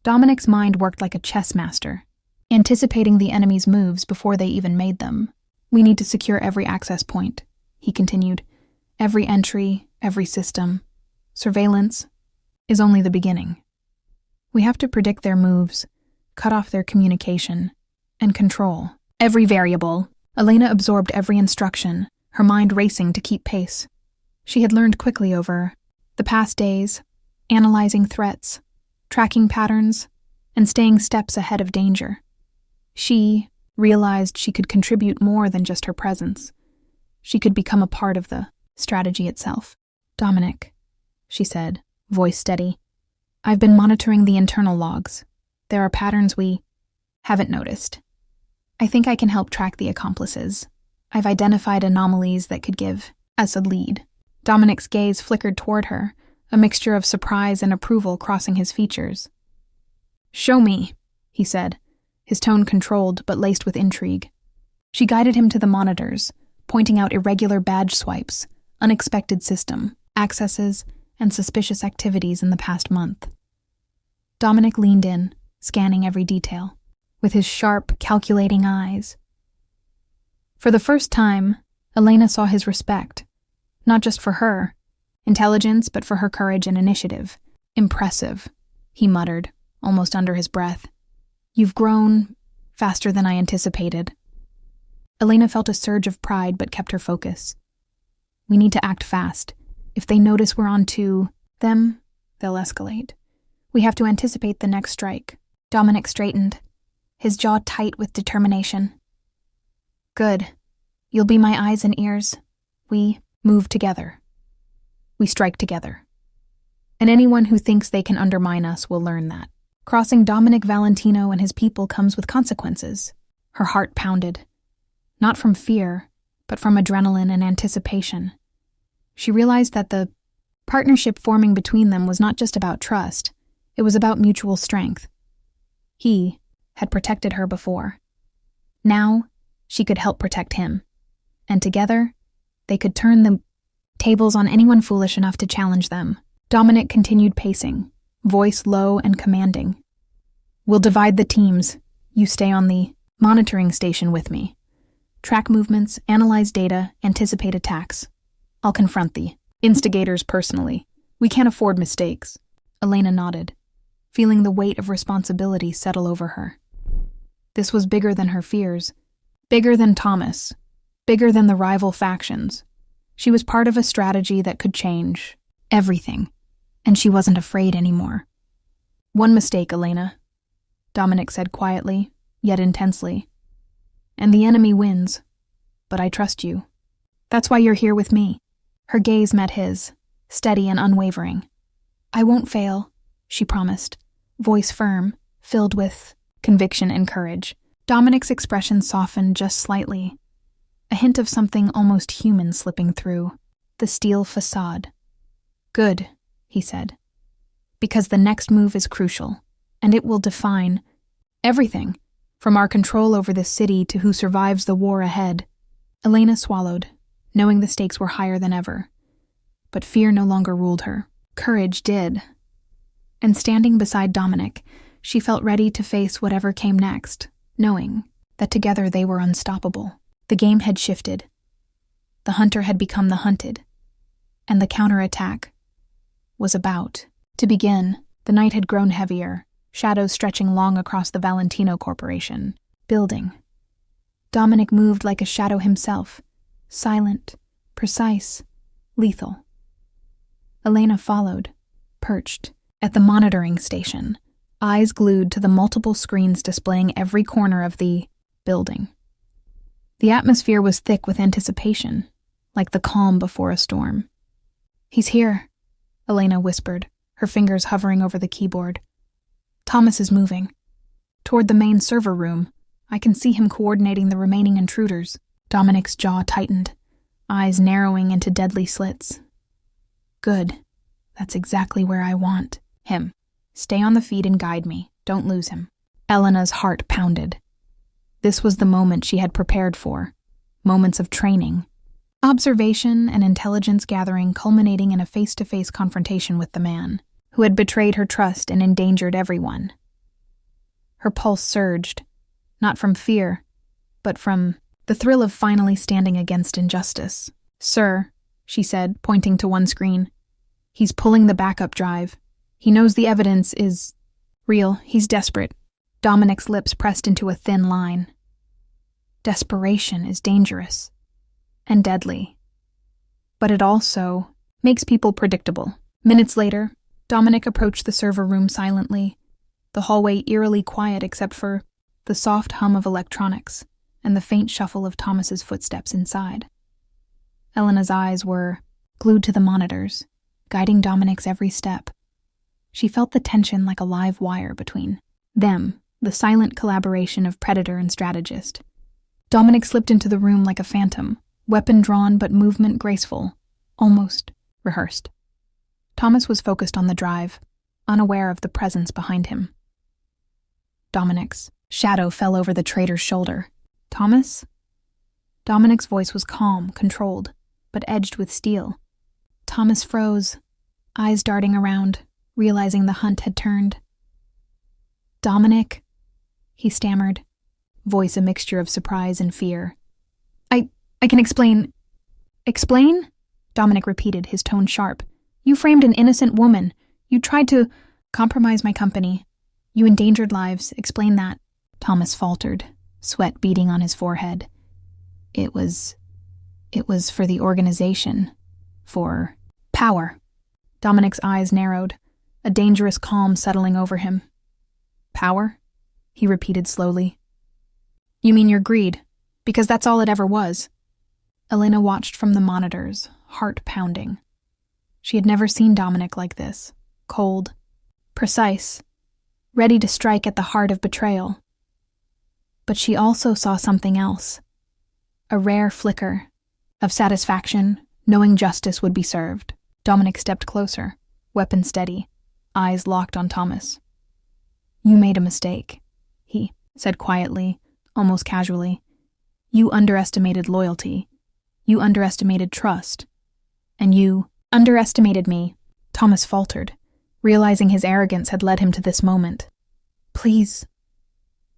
Dominic's mind worked like a chess master, anticipating the enemy's moves before they even made them. "We need to secure every access point," he continued. "Every entry, every system. Surveillance is only the beginning. We have to predict their moves, cut off their communication, and control every variable." Elena absorbed every instruction, her mind racing to keep pace. She had learned quickly over the past days, analyzing threats, tracking patterns, and staying steps ahead of danger. She realized she could contribute more than just her presence. She could become a part of the strategy itself. "Dominic," she said, voice steady, "I've been monitoring the internal logs. There are patterns we haven't noticed. I think I can help track the accomplices. I've identified anomalies that could give us a lead." Dominic's gaze flickered toward her, a mixture of surprise and approval crossing his features. "Show me," he said, his tone controlled but laced with intrigue. She guided him to the monitors, pointing out irregular badge swipes, unexpected system accesses, and suspicious activities in the past month. Dominic leaned in, scanning every detail. With his sharp, calculating eyes. For the first time, Elena saw his respect, not just for her intelligence, but for her courage and initiative. Impressive, he muttered, almost under his breath. You've grown faster than I anticipated. Elena felt a surge of pride but kept her focus. We need to act fast. If they notice we're on to them, they'll escalate. We have to anticipate the next strike. Dominic straightened, his jaw tight with determination. Good. You'll be my eyes and ears. We move together. We strike together. And anyone who thinks they can undermine us will learn that. Crossing Dominic Valentino and his people comes with consequences. Her heart pounded. Not from fear, but from adrenaline and anticipation. She realized that the partnership forming between them was not just about trust, it was about mutual strength. He had protected her before. Now, she could help protect him. And together, they could turn the tables on anyone foolish enough to challenge them. Dominic continued pacing, voice low and commanding. We'll divide the teams. You stay on the monitoring station with me. Track movements, analyze data, anticipate attacks. I'll confront the instigators personally. We can't afford mistakes. Elena nodded, feeling the weight of responsibility settle over her. This was bigger than her fears, bigger than Thomas, bigger than the rival factions. She was part of a strategy that could change everything, and she wasn't afraid anymore. One mistake, Elena, Dominic said quietly, yet intensely. And the enemy wins, but I trust you. That's why you're here with me. Her gaze met his, steady and unwavering. I won't fail, she promised, voice firm, filled with conviction and courage. Dominic's expression softened just slightly, a hint of something almost human slipping through the steel facade. Good, he said, because the next move is crucial, and it will define everything, from our control over this city to who survives the war ahead. Elena swallowed, knowing the stakes were higher than ever. But fear no longer ruled her. Courage did. And standing beside Dominic, she felt ready to face whatever came next, knowing that together they were unstoppable. The game had shifted. The hunter had become the hunted. And the counterattack was about to begin. The night had grown heavier, shadows stretching long across the Valentino Corporation building. Dominic moved like a shadow himself, silent, precise, lethal. Elena followed, perched at the monitoring station, eyes glued to the multiple screens displaying every corner of the building. The atmosphere was thick with anticipation, like the calm before a storm. He's here, Elena whispered, her fingers hovering over the keyboard. Thomas is moving. Toward the main server room, I can see him coordinating the remaining intruders. Dominic's jaw tightened, eyes narrowing into deadly slits. Good. That's exactly where I want him. Stay on the feed and guide me. Don't lose him. Elena's heart pounded. This was the moment she had prepared for. Moments of training. Observation and intelligence gathering culminating in a face-to-face confrontation with the man who had betrayed her trust and endangered everyone. Her pulse surged, not from fear, but from the thrill of finally standing against injustice. Sir, she said, pointing to one screen. He's pulling the backup drive. He knows the evidence is real. He's desperate. Dominic's lips pressed into a thin line. Desperation is dangerous and deadly. But it also makes people predictable. Minutes later, Dominic approached the server room silently, the hallway eerily quiet except for the soft hum of electronics and the faint shuffle of Thomas's footsteps inside. Elena's eyes were glued to the monitors, guiding Dominic's every step. She felt the tension like a live wire between them, the silent collaboration of predator and strategist. Dominic slipped into the room like a phantom, weapon drawn but movement graceful, almost rehearsed. Thomas was focused on the drive, unaware of the presence behind him. Dominic's shadow fell over the traitor's shoulder. Thomas? Dominic's voice was calm, controlled, but edged with steel. Thomas froze, eyes darting around, realizing the hunt had turned. Dominic, he stammered, voice a mixture of surprise and fear. I can explain. Explain? Dominic repeated, his tone sharp. You framed an innocent woman. You tried to compromise my company. You endangered lives. Explain that. Thomas faltered, sweat beading on his forehead. It was for the organization. For power. Dominic's eyes narrowed, a dangerous calm settling over him. Power? He repeated slowly. You mean your greed? Because that's all it ever was. Elena watched from the monitors, heart pounding. She had never seen Dominic like this, cold, precise, ready to strike at the heart of betrayal. But she also saw something else, a rare flicker of satisfaction, knowing justice would be served. Dominic stepped closer, weapon steady, eyes locked on Thomas. You made a mistake, he said quietly, almost casually. You underestimated loyalty. You underestimated trust. And you underestimated me. Thomas faltered, realizing his arrogance had led him to this moment. Please.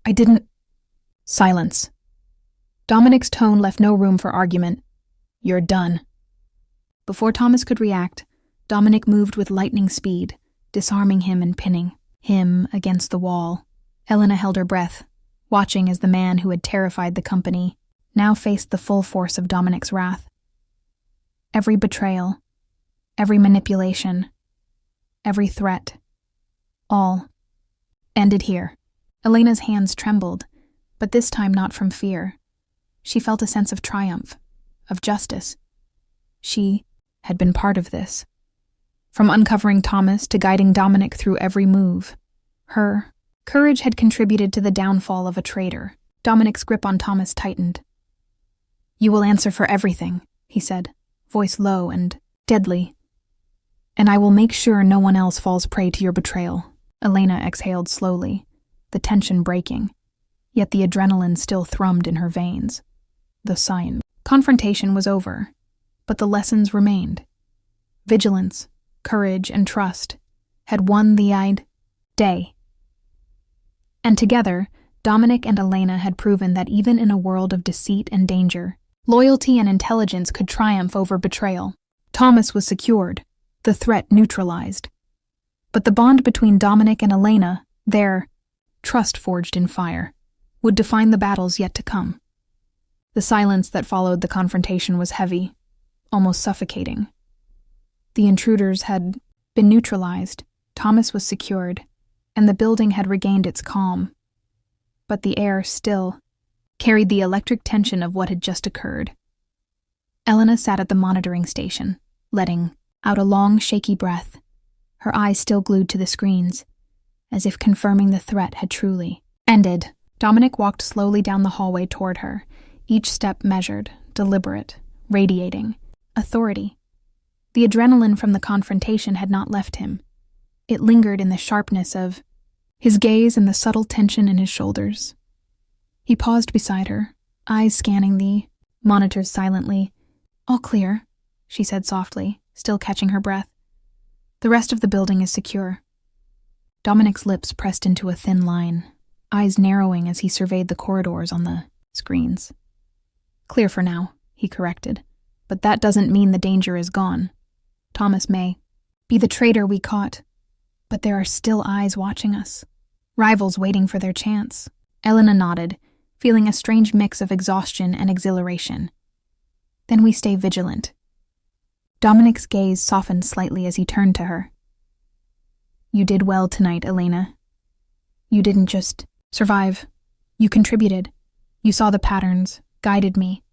I didn't. Silence. Dominic's tone left no room for argument. You're done. Before Thomas could react, Dominic moved with lightning speed, disarming him and pinning him against the wall. Elena held her breath, watching as the man who had terrified the company now faced the full force of Dominic's wrath. Every betrayal, every manipulation, every threat, all ended here. Elena's hands trembled, but this time not from fear. She felt a sense of triumph, of justice. She had been part of this. From uncovering Thomas to guiding Dominic through every move, her courage had contributed to the downfall of a traitor. Dominic's grip on Thomas tightened. You will answer for everything, he said, voice low and deadly. And I will make sure no one else falls prey to your betrayal. Elena exhaled slowly, the tension breaking, yet the adrenaline still thrummed in her veins. The sign. Confrontation was over, but the lessons remained. Vigilance, courage, and trust had won the day. And together, Dominic and Elena had proven that even in a world of deceit and danger, loyalty and intelligence could triumph over betrayal. Thomas was secured, the threat neutralized. But the bond between Dominic and Elena, their trust forged in fire, would define the battles yet to come. The silence that followed the confrontation was heavy, almost suffocating. The intruders had been neutralized, Thomas was secured, and the building had regained its calm. But the air still carried the electric tension of what had just occurred. Elena sat at the monitoring station, letting out a long, shaky breath, her eyes still glued to the screens, as if confirming the threat had truly ended. Dominic walked slowly down the hallway toward her, each step measured, deliberate, radiating authority. The adrenaline from the confrontation had not left him. It lingered in the sharpness of his gaze and the subtle tension in his shoulders. He paused beside her, eyes scanning the monitors silently. All clear, she said softly, still catching her breath. The rest of the building is secure. Dominic's lips pressed into a thin line, eyes narrowing as he surveyed the corridors on the screens. Clear for now, he corrected, but that doesn't mean the danger is gone. Thomas may be the traitor we caught, but there are still eyes watching us, rivals waiting for their chance. Elena nodded, feeling a strange mix of exhaustion and exhilaration. Then we stay vigilant. Dominic's gaze softened slightly as he turned to her. You did well tonight, Elena. You didn't just survive. You contributed. You saw the patterns, guided me,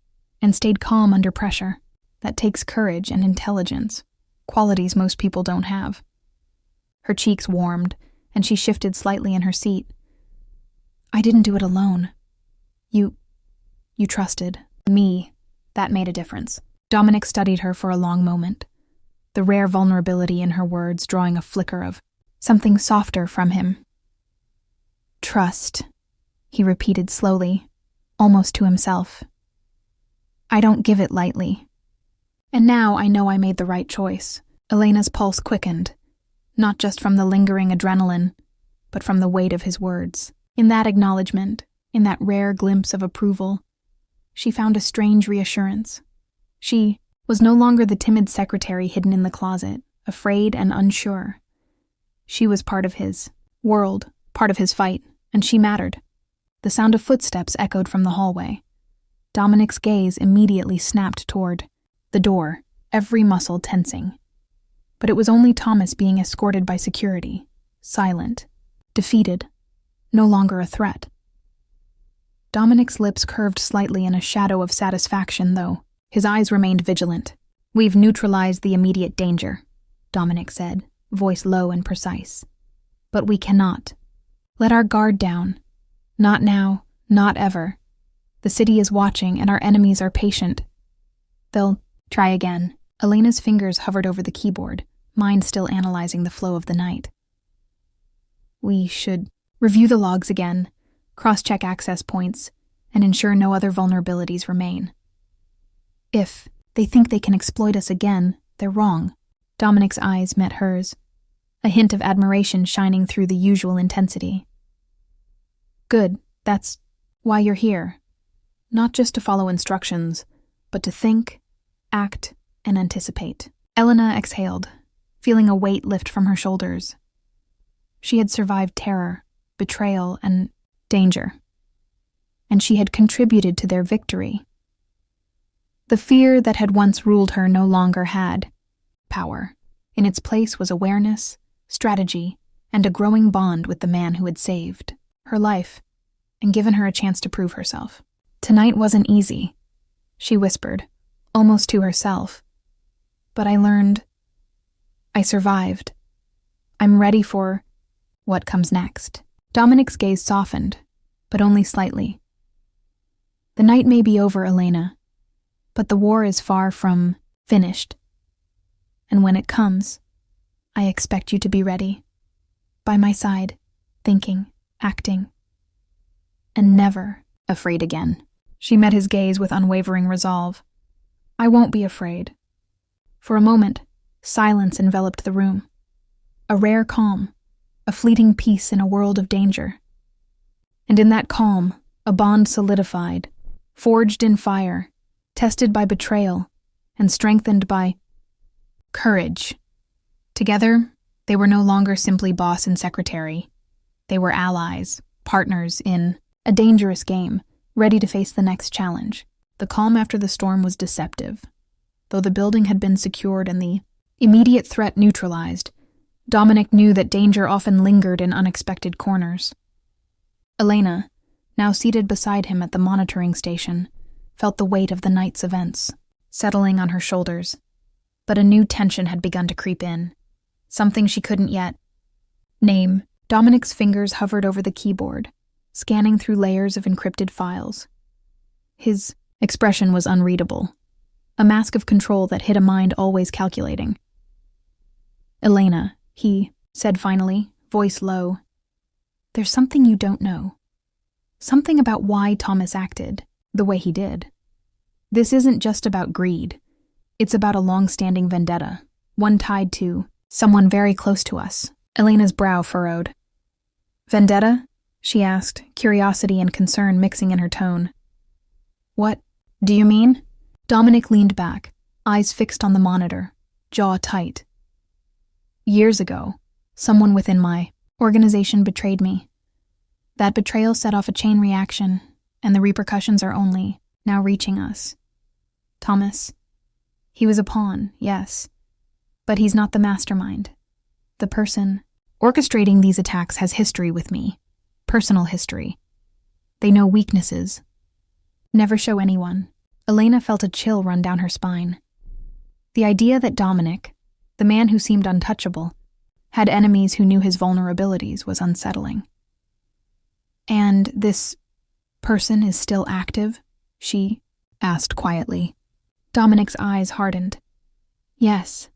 and stayed calm under pressure. That takes courage and intelligence, qualities most people don't have. Her cheeks warmed, and she shifted slightly in her seat. I didn't do it alone. You trusted me. That made a difference. Dominic studied her for a long moment, the rare vulnerability in her words drawing a flicker of something softer from him. Trust, he repeated slowly, almost to himself. I don't give it lightly. And now I know I made the right choice. Elena's pulse quickened, not just from the lingering adrenaline, but from the weight of his words. In that acknowledgement, in that rare glimpse of approval, she found a strange reassurance. She was no longer the timid secretary hidden in the closet, afraid and unsure. She was part of his world, part of his fight, and she mattered. The sound of footsteps echoed from the hallway. Dominic's gaze immediately snapped toward the door, every muscle tensing. But it was only Thomas being escorted by security, silent, defeated, no longer a threat. Dominic's lips curved slightly in a shadow of satisfaction, though. His eyes remained vigilant. "We've neutralized the immediate danger," Dominic said, voice low and precise. "But we cannot. Let our guard down. Not now, not ever. The city is watching and our enemies are patient. They'll try again." Elena's fingers hovered over the keyboard, mind still analyzing the flow of the night. "We should review the logs again, cross-check access points, and ensure no other vulnerabilities remain. If they think they can exploit us again, they're wrong." Dominic's eyes met hers, a hint of admiration shining through the usual intensity. "Good, that's why you're here. Not just to follow instructions, but to think, act, and anticipate." Elena exhaled, feeling a weight lift from her shoulders. She had survived terror, betrayal, and danger, and she had contributed to their victory. The fear that had once ruled her no longer had power. In its place was awareness, strategy, and a growing bond with the man who had saved her life and given her a chance to prove herself. "Tonight wasn't easy," she whispered, almost to herself. "But I learned. I survived. I'm ready for what comes next." Dominic's gaze softened, but only slightly. "The night may be over, Elena, but the war is far from finished. And when it comes, I expect you to be ready. By my side, thinking, acting, and never afraid again." She met his gaze with unwavering resolve. "I won't be afraid." For a moment, silence enveloped the room. A rare calm, a fleeting peace in a world of danger. And in that calm, a bond solidified, forged in fire, tested by betrayal, and strengthened by courage. Together, they were no longer simply boss and secretary. They were allies, partners in a dangerous game, ready to face the next challenge. The calm after the storm was deceptive. Though the building had been secured and the immediate threat neutralized, Dominic knew that danger often lingered in unexpected corners. Elena, now seated beside him at the monitoring station, felt the weight of the night's events settling on her shoulders. But a new tension had begun to creep in, something she couldn't yet name. Dominic's fingers hovered over the keyboard, scanning through layers of encrypted files. His expression was unreadable, a mask of control that hid a mind always calculating. "Elena," he said finally, voice low, "there's something you don't know. Something about why Thomas acted the way he did. This isn't just about greed. It's about a long-standing vendetta, one tied to someone very close to us." Elena's brow furrowed. "Vendetta?" she asked, curiosity and concern mixing in her tone. "What do you mean?" Dominic leaned back, eyes fixed on the monitor, jaw tight. "Years ago, someone within my organization betrayed me. That betrayal set off a chain reaction, and the repercussions are only now reaching us. Thomas, he was a pawn, yes, but he's not the mastermind. The person orchestrating these attacks has history with me, personal history. They know weaknesses. Never show anyone." Elena felt a chill run down her spine. The idea that Dominic, the man who seemed untouchable, had enemies who knew his vulnerabilities was unsettling. "And this person is still active?" she asked quietly. Dominic's eyes hardened. "Yes,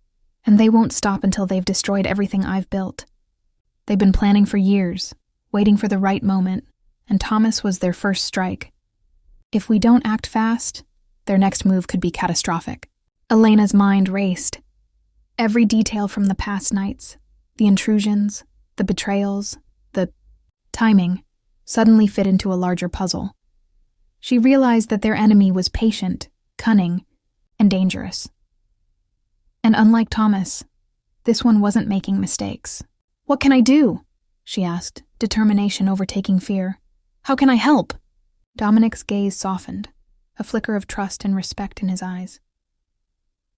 and they won't stop until they've destroyed everything I've built. They've been planning for years, waiting for the right moment, and Thomas was their first strike. If we don't act fast, their next move could be catastrophic." Elena's mind raced. Every detail from the past nights, the intrusions, the betrayals, the timing, suddenly fit into a larger puzzle. She realized that their enemy was patient, cunning, and dangerous. And unlike Thomas, this one wasn't making mistakes. "What can I do?" she asked, determination overtaking fear. "How can I help?" Dominic's gaze softened, a flicker of trust and respect in his eyes.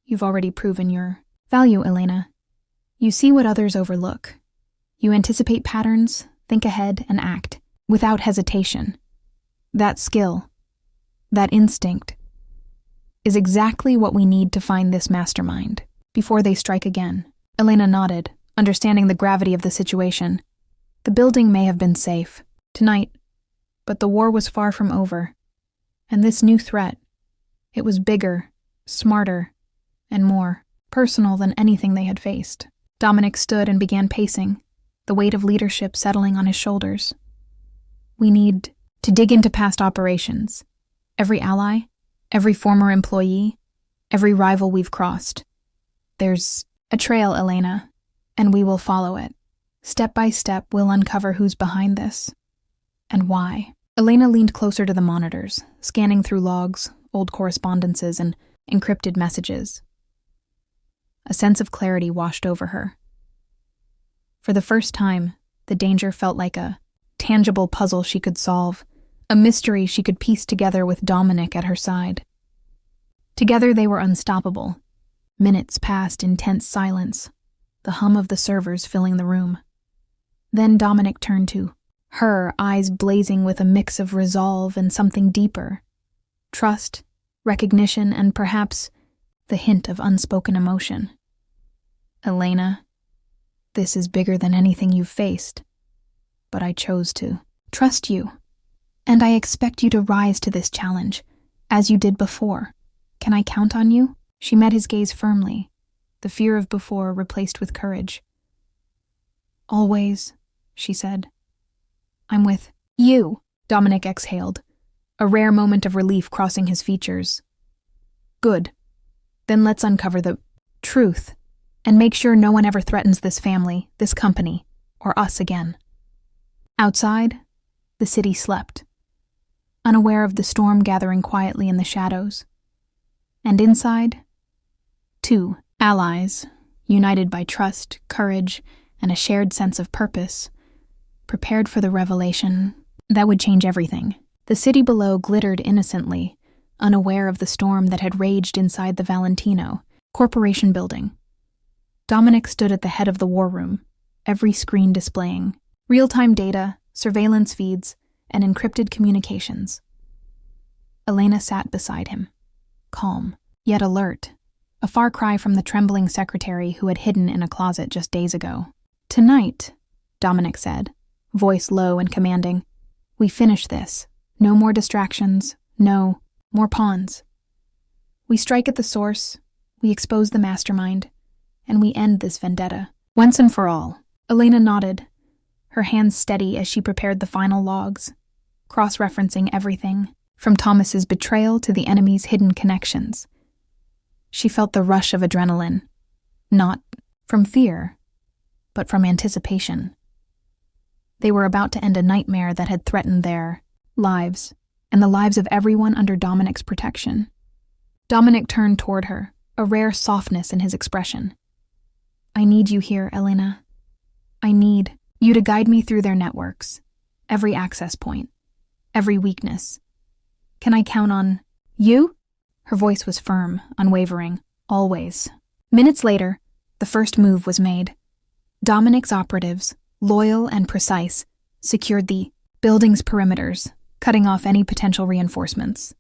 "You've already proven your value, Elena. You see what others overlook. You anticipate patterns, think ahead, and act, without hesitation. That skill, that instinct, is exactly what we need to find this mastermind before they strike again." Elena nodded, understanding the gravity of the situation. The building may have been safe tonight, but the war was far from over. And this new threat, it was bigger, smarter, and more personal than anything they had faced. Dominic stood and began pacing, the weight of leadership settling on his shoulders. "We need to dig into past operations. Every ally, every former employee, every rival we've crossed. There's a trail, Elena, and we will follow it. Step by step, we'll uncover who's behind this. And why." Elena leaned closer to the monitors, scanning through logs, old correspondences, and encrypted messages. A sense of clarity washed over her. For the first time, the danger felt like a tangible puzzle she could solve, a mystery she could piece together with Dominic at her side. Together they were unstoppable. Minutes passed in tense silence, the hum of the servers filling the room. Then Dominic turned to her, eyes blazing with a mix of resolve and something deeper. Trust, recognition, and perhaps the hint of unspoken emotion. "Elena, this is bigger than anything you've faced, but I chose to trust you, and I expect you to rise to this challenge, as you did before. Can I count on you?" She met his gaze firmly, the fear of before replaced with courage. "Always," she said. "I'm with you," Dominic exhaled, a rare moment of relief crossing his features. "Good. Then let's uncover the truth and make sure no one ever threatens this family, this company, or us again." Outside, the city slept, unaware of the storm gathering quietly in the shadows. And inside, two allies, united by trust, courage, and a shared sense of purpose, prepared for the revelation that would change everything. The city below glittered innocently, unaware of the storm that had raged inside the Valentino Corporation building. Dominic stood at the head of the war room, every screen displaying real-time data, surveillance feeds, and encrypted communications. Elena sat beside him, calm, yet alert, a far cry from the trembling secretary who had hidden in a closet just days ago. "Tonight," Dominic said, voice low and commanding, "we finish this. No more distractions, no more pawns. We strike at the source, we expose the mastermind, and we end this vendetta, once and for all." Elena nodded, her hands steady as she prepared the final logs, cross-referencing everything, from Thomas's betrayal to the enemy's hidden connections. She felt the rush of adrenaline, not from fear, but from anticipation. They were about to end a nightmare that had threatened their lives, and the lives of everyone under Dominic's protection. Dominic turned toward her, a rare softness in his expression. "I need you here, Elena. I need you to guide me through their networks, every access point, every weakness. Can I count on you?" Her voice was firm, unwavering, always. Minutes later, the first move was made. Dominic's operatives, loyal and precise, secured the building's perimeters, cutting off any potential reinforcements.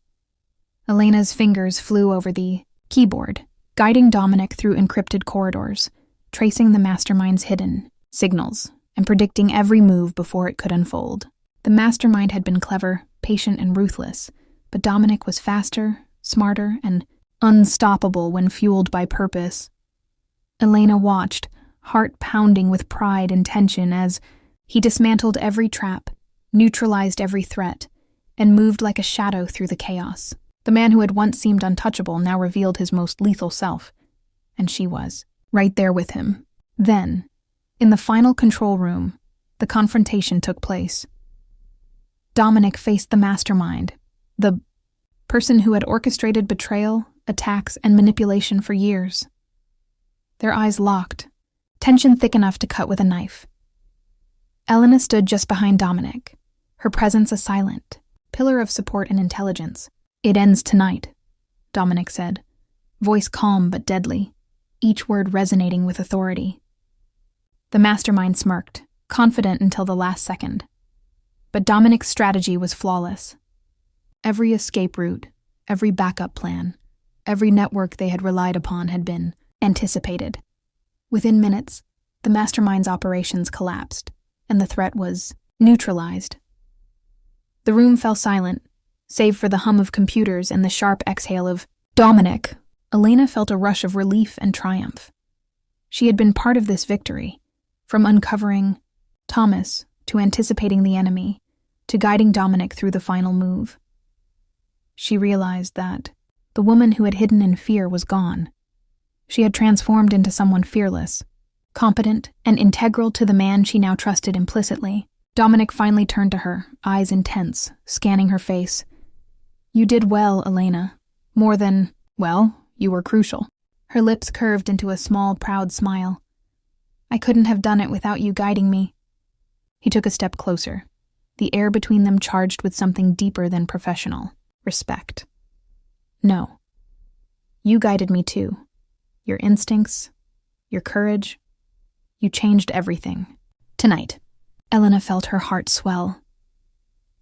Elena's fingers flew over the keyboard, guiding Dominic through encrypted corridors, tracing the mastermind's hidden signals, and predicting every move before it could unfold. The mastermind had been clever, patient, and ruthless, but Dominic was faster, smarter, and unstoppable when fueled by purpose. Elena watched, heart pounding with pride and tension as he dismantled every trap, neutralized every threat, and moved like a shadow through the chaos. The man who had once seemed untouchable now revealed his most lethal self, and she was right there with him. Then, in the final control room, the confrontation took place. Dominic faced the mastermind, The person who had orchestrated betrayal, attacks, and manipulation for years. Their eyes locked, tension thick enough to cut with a knife. Elena stood just behind Dominic, her presence a silent pillar of support and intelligence. "It ends tonight," Dominic said, voice calm but deadly, each word resonating with authority. The mastermind smirked, confident until the last second. But Dominic's strategy was flawless. Every escape route, every backup plan, every network they had relied upon had been anticipated. Within minutes, the mastermind's operations collapsed, and the threat was neutralized. The room fell silent, save for the hum of computers and the sharp exhale of Dominic. Elena felt a rush of relief and triumph. She had been part of this victory, from uncovering Thomas to anticipating the enemy, to guiding Dominic through the final move. She realized that the woman who had hidden in fear was gone. She had transformed into someone fearless, competent, and integral to the man she now trusted implicitly. Dominic finally turned to her, eyes intense, scanning her face. "You did well, Elena. More than, well, you were crucial." Her lips curved into a small, proud smile. "I couldn't have done it without you guiding me." He took a step closer, the air between them charged with something deeper than professional, respect. "No. You guided me too. Your instincts, your courage. You changed everything. Tonight." Elena felt her heart swell.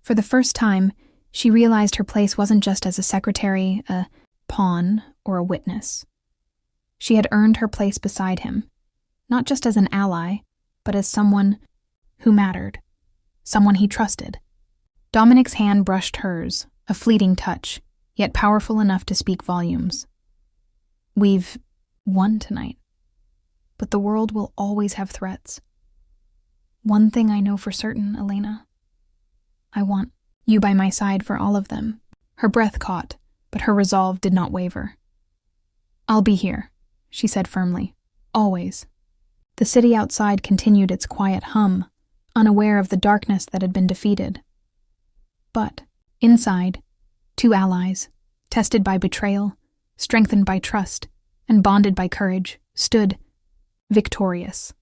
For the first time, she realized her place wasn't just as a secretary, a pawn, or a witness. She had earned her place beside him, not just as an ally, but as someone who mattered, someone he trusted. Dominic's hand brushed hers, a fleeting touch, yet powerful enough to speak volumes. "We've won tonight, but the world will always have threats. One thing I know for certain, Elena. I want you by my side for all of them." Her breath caught, but her resolve did not waver. "I'll be here," she said firmly. "Always." The city outside continued its quiet hum, unaware of the darkness that had been defeated. But, inside, two allies, tested by betrayal, strengthened by trust, and bonded by courage, stood victorious.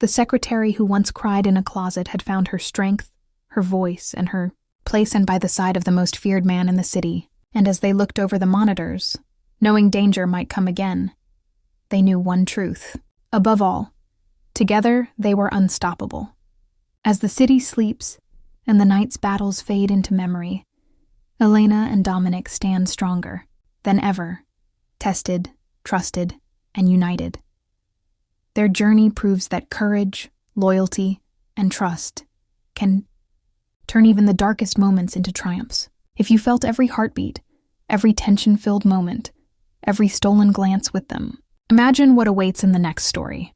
The secretary who once cried in a closet had found her strength, her voice, and her place and by the side of the most feared man in the city, and as they looked over the monitors, knowing danger might come again, they knew one truth. Above all, together they were unstoppable. As the city sleeps and the night's battles fade into memory, Elena and Dominic stand stronger than ever, tested, trusted, and united. Their journey proves that courage, loyalty, and trust can turn even the darkest moments into triumphs. If you felt every heartbeat, every tension-filled moment, every stolen glance with them, imagine what awaits in the next story.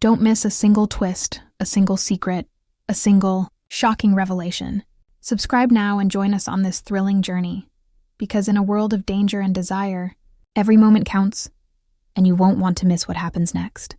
Don't miss a single twist, a single secret, a single shocking revelation. Subscribe now and join us on this thrilling journey, because in a world of danger and desire, every moment counts, and you won't want to miss what happens next.